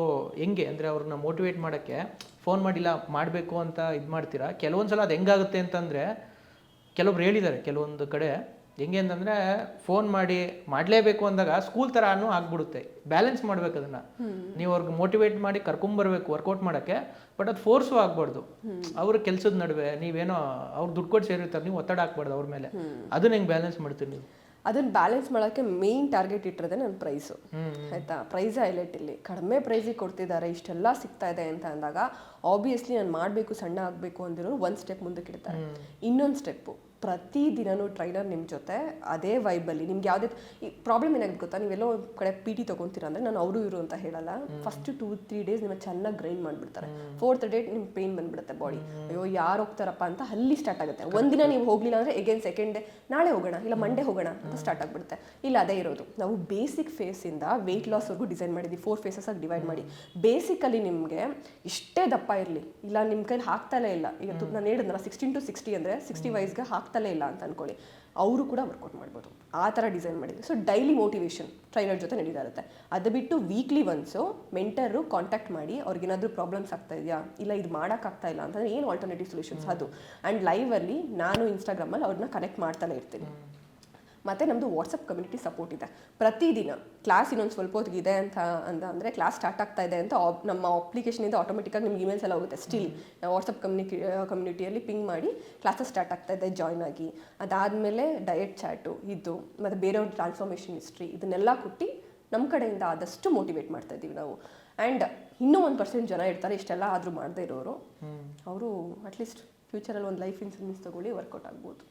ಹೆಂಗೆ ಅಂದರೆ ಅವ್ರನ್ನ ಮೋಟಿವೇಟ್ ಮಾಡೋಕ್ಕೆ ಫೋನ್ ಮಾಡಿಲ್ಲ ಮಾಡಬೇಕು ಅಂತ ಇದು ಮಾಡ್ತೀರಾ. ಕೆಲವೊಂದು ಸಲ ಅದು ಹೆಂಗಾಗುತ್ತೆ ಅಂತಂದರೆ, ಕೆಲವೊಬ್ರು ಹೇಳಿದ್ದಾರೆ ಕೆಲವೊಂದು ಕಡೆ ಹೆಂಗೆ ಅಂತಂದರೆ ಫೋನ್ ಮಾಡಿ ಮಾಡಲೇಬೇಕು ಅಂದಾಗ ಸ್ಕೂಲ್ ಥರನೂ ಆಗ್ಬಿಡುತ್ತೆ. ಬ್ಯಾಲೆನ್ಸ್ ಮಾಡ್ಬೇಕು ಅದನ್ನು, ನೀವು ಅವ್ರಿಗೆ ಮೋಟಿವೇಟ್ ಮಾಡಿ ಕರ್ಕೊಂಬರ್ಬೇಕು ವರ್ಕೌಟ್ ಮಾಡೋಕ್ಕೆ, ಬಟ್ ಅದು ಫೋರ್ಸು ಆಗ್ಬಾರ್ದು. ಅವ್ರ ಕೆಲಸದ ನಡುವೆ ನೀವೇನೋ ಅವ್ರು ದುಡ್ಡು ಕೊಟ್ಟು ಸೇರಿರ್ತಾರೆ, ನೀವು ಒತ್ತಡ ಹಾಕ್ಬಾರ್ದು ಅವ್ರ ಮೇಲೆ. ಅದನ್ನ ಹೆಂಗೆ ಬ್ಯಾಲೆನ್ಸ್ ಮಾಡ್ತೀರಿ ನೀವು? ಅದನ್ನ ಬ್ಯಾಲೆನ್ಸ್ ಮಾಡೋಕ್ಕೆ ಮೇನ್ ಟಾರ್ಗೆಟ್ ಇಟ್ಟಿರೋದೇ ನನ್ನ ಪ್ರೈಸು, ಆಯಿತಾ? Price highlight. ಇಲ್ಲಿ ಕಡಿಮೆ ಪ್ರೈಸಿಗೆ ಕೊಡ್ತಿದ್ದಾರೆ, ಇಷ್ಟೆಲ್ಲ ಸಿಗ್ತಾ ಇದೆ ಅಂತ ಅಂದಾಗ ಆಬ್ವಿಯಸ್ಲಿ ನಾನು ಮಾಡಬೇಕು, ಸಣ್ಣ ಆಗಬೇಕು ಅಂದಿರೋರು 1 ಸ್ಟೆಪ್ ಮುಂದಕ್ಕೆ ಇಡ್ತಾರೆ. ಇನ್ನೊಂದು ಸ್ಟೆಪ್ಪು, ಪ್ರತಿದಿನನೂ ಟ್ರೈನರ್ ನಿಮ್ಮ ಜೊತೆ ಅದೇ ವೈಬಲ್ಲಿ. ನಿಮ್ಗೆ ಯಾವುದೇ ಈ ಪ್ರಾಬ್ಲಮ್ ಏನಾಗುತ್ತೆ ಗೊತ್ತಾ, ನೀವೆಲ್ಲೋ ಕಡೆ PT ತೊಗೊತೀರ ಅಂದರೆ ನಾನು ಅವರು ಇರು ಅಂತ ಹೇಳಲ್ಲ. ಫಸ್ಟ್ 2-3 ಡೇಸ್ ನಿಮ್ಮ ಚೆನ್ನಾಗಿ ಗ್ರೈಂಡ್ ಮಾಡಿಬಿಡ್ತಾರೆ. 4th ಡೇ ನಿಮ್ಗೆ ಪೇನ್ ಬಂದುಬಿಡುತ್ತೆ ಬಾಡಿ. ಅಯ್ಯೋ ಯಾರು ಹೋಗ್ತಾರಪ್ಪ ಅಂತ ಅಲ್ಲಿ ಸ್ಟಾರ್ಟ್ ಆಗುತ್ತೆ. ಒಂದಿನ ನೀವು ಹೋಗಲಿಲ್ಲ ಅಂದರೆ ಎಗೇನ್ ಸೆಕೆಂಡ್ ಡೇ ನಾಳೆ ಹೋಗೋಣ, ಇಲ್ಲ ಮಂಡೇ ಹೋಗೋಣ ಅಂತ ಸ್ಟಾರ್ಟ್ ಆಗಿಬಿಡುತ್ತೆ. ಇಲ್ಲ ಅದೇ ಇರೋದು. ನಾವು ಬೇಸಿಕ್ ಫೇಸಿಂದ ವೆಯ್ಟ್ ಲಾಸ್ವರೆಗೂ ಡಿಸೈನ್ ಮಾಡಿದ್ವಿ, 4 ಫೇಸಸ್ ಆಗಿ ಡಿವೈಡ್ ಮಾಡಿ. ಬೇಸಿಕಲ್ಲಿ ನಿಮಗೆ ಇಷ್ಟೇ ದಪ್ಪ ಇರಲಿ, ಇಲ್ಲ ನಿಮ್ಮ ಕೈಲಿ ಹಾಕ್ತಲೇ ಇಲ್ಲ, ಈಗ ನಾನು ಹೇಳಿದ್ನಲ್ಲ 16 to 60 ಅಂದರೆ 60 ವಯಸ್ಸಿಗೆ ಹಾಕ್ತಲೇ ಇಲ್ಲ ಅಂತ ಅನ್ಕೊಳ್ಳಿ, ಅವರು ಕೂಡ ವರ್ಕೌಟ್ ಮಾಡ್ಬೋದು. ಆ ಥರ ಡಿಸೈನ್ ಮಾಡಿದ್ವಿ. ಸೊ ಡೈಲಿ ಮೋಟಿವೇಶನ್ ಟ್ರೈನರ್ ಜೊತೆ ನಡೀತಾ ಇರುತ್ತೆ. ಅದು ಬಿಟ್ಟು ವೀಕ್ಲಿ ಒನ್ಸು ಮೆಂಟರು ಕಾಂಟ್ಯಾಕ್ಟ್ ಮಾಡಿ ಅವ್ರಿಗೇನಾದರೂ ಪ್ರಾಬ್ಲಮ್ಸ್ ಆಗ್ತಾ ಇದೆಯಾ, ಇಲ್ಲ ಇದು ಮಾಡೋಕ್ಕಾಗ್ತಾ ಇಲ್ಲ ಅಂತಂದರೆ ಏನು ಆಲ್ಟರ್ನೇಟಿವ್ ಸೊಲ್ಯೂಷನ್ಸ್ ಅದು. ಆ್ಯಂಡ್ ಲೈವಲ್ಲಿ ನಾನು ಇನ್ಸ್ಟಾಗ್ರಾಮಲ್ಲಿ ಅವ್ರನ್ನ ಕನೆಕ್ಟ್ ಮಾಡ್ತಾನೆ ಇರ್ತೀನಿ. ಮತ್ತು ನಮ್ಮದು ವಾಟ್ಸಪ್ ಕಮ್ಯುನಿಟಿ ಸಪೋರ್ಟ್ ಇದೆ. ಪ್ರತಿದಿನ ಕ್ಲಾಸ್ ಇನ್ನೊಂದು ಸ್ವಲ್ಪ ಹೊತ್ತಿಗಿದೆ ಅಂತ ಅಂದರೆ ಕ್ಲಾಸ್ ಸ್ಟಾರ್ಟ್ ಆಗ್ತಾ ಇದೆ ಅಂತ ನಮ್ಮ ಅಪ್ಲಿಕೇಶನಿಂದ ಆಟೋಮೆಟಿಕ್ಕಾಗಿ ನಿಮ್ಗೆ ಇಮೇಲ್ಸ್ ಎಲ್ಲ ಹೋಗುತ್ತೆ. ಸ್ಟಿಲ್ ವಾಟ್ಸಪ್ ಕಮ್ಯುನಿಟಿಯಲ್ಲಿ ಪಿಂಗ್ ಮಾಡಿ ಕ್ಲಾಸಸ್ ಸ್ಟಾರ್ಟ್ ಆಗ್ತಾ ಇದೆ, ಜಾಯ್ನ್ ಆಗಿ. ಅದಾದಮೇಲೆ ಡಯಟ್ ಚಾಟು ಇದು, ಮತ್ತು ಬೇರೆಯವ್ರ ಟ್ರಾನ್ಸ್ಫಾರ್ಮೇಷನ್ ಹಿಸ್ಟ್ರಿ, ಇದನ್ನೆಲ್ಲ ಕೊಟ್ಟು ನಮ್ಮ ಕಡೆಯಿಂದ ಆದಷ್ಟು ಮೋಟಿವೇಟ್ ಮಾಡ್ತಾ ಇದ್ದೀವಿ ನಾವು. ಆ್ಯಂಡ್ ಇನ್ನೂ 1% ಜನ ಇರ್ತಾರೆ ಇಷ್ಟೆಲ್ಲ ಆದರೂ ಮಾಡದೇ ಇರೋರು, ಅವರು ಅಟ್ಲೀಸ್ಟ್ ಫ್ಯೂಚರಲ್ಲಿ ಒಂದು ಲೈಫ್ ಇನ್ಶೂರೆನ್ಸ್ ತೊಗೊಳ್ಳಿ, ವರ್ಕೌಟ್ ಆಗ್ಬೋದು.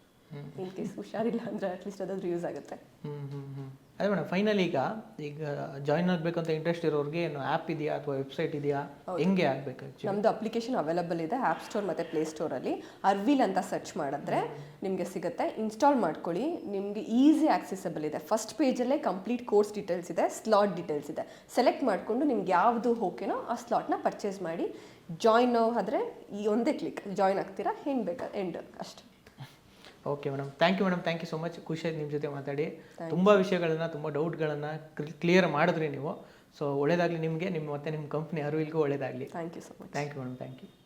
ಇನ್ ಕೇಸ್ ಹುಷಾರಿಲ್ಲ ಅಂದರೆ ಅಟ್ಲೀಸ್ಟ್ ಅದಾದ್ರೂ ಯೂಸ್ ಆಗುತ್ತೆ. ಅದೇ ಮೇಡಮ್, ಫೈನಲ್ ಈಗ ಜಾಯ್ನ್ ಆಗಬೇಕು ಅಂತ ಇಂಟ್ರೆಸ್ಟ್ ಇರೋರಿಗೆ ಏನು ಆ್ಯಪ್ ಇದೆಯಾ ಅಥವಾ ವೆಬ್ಸೈಟ್ ಇದೆಯಾ, ಹೆಂಗೆ ಆಗಬೇಕು? ನಮ್ಮದು ಅಪ್ಲಿಕೇಶನ್ ಅವೈಲಬಲ್ ಇದೆ ಆ್ಯಪ್ ಸ್ಟೋರ್ ಮತ್ತು ಪ್ಲೇಸ್ಟೋರಲ್ಲಿ. ಅರ್ವಿಲ್ ಅಂತ ಸರ್ಚ್ ಮಾಡಿದ್ರೆ ನಿಮಗೆ ಸಿಗುತ್ತೆ. ಇನ್ಸ್ಟಾಲ್ ಮಾಡ್ಕೊಳ್ಳಿ, ನಿಮಗೆ ಈಸಿ ಆಕ್ಸೆಸಬಲ್ ಇದೆ. ಫಸ್ಟ್ ಪೇಜಲ್ಲೇ ಕಂಪ್ಲೀಟ್ ಕೋರ್ಸ್ ಡೀಟೇಲ್ಸ್ ಇದೆ, ಸ್ಲಾಟ್ ಡೀಟೇಲ್ಸ್ ಇದೆ. ಸೆಲೆಕ್ಟ್ ಮಾಡಿಕೊಂಡು ನಿಮ್ಗೆ ಯಾವುದು ಓಕೆನೋ ಆ ಸ್ಲಾಟ್ನ ಪರ್ಚೇಸ್ ಮಾಡಿ ಜಾಯ್ನ್ ಆದರೆ ಈ ಒಂದೇ ಕ್ಲಿಕ್ ಜಾಯ್ನ್ ಆಗ್ತೀರಾ, ಹೆಂಗೆ ಬೇಕಾದ್ರೆ ಎಂಡ್ ಅಷ್ಟೇ. Okay madam, thank you madam, thank you so much. ಖುಷಿ ಆಯ್ತು ನಿಮ್ಮ ಜೊತೆ ಮಾತಾಡಿ. ತುಂಬ ವಿಷಯಗಳನ್ನ, ತುಂಬ ಡೌಟ್ಗಳನ್ನು ಕ್ಲಿಯರ್ ಮಾಡಿದ್ರಿ ನೀವು. ಸೊ ಒಳ್ಳೇದಾಗಲಿ ನಿಮಗೆ, ನಿಮ್ಮ ಮತ್ತೆ ನಿಮ್ಮ ಕಂಪ್ನಿ ಅರುವಿಲ್ಗೂ ಒಳ್ಳೇದಾಗಲಿ. Thank you so much. Thank you madam, thank you.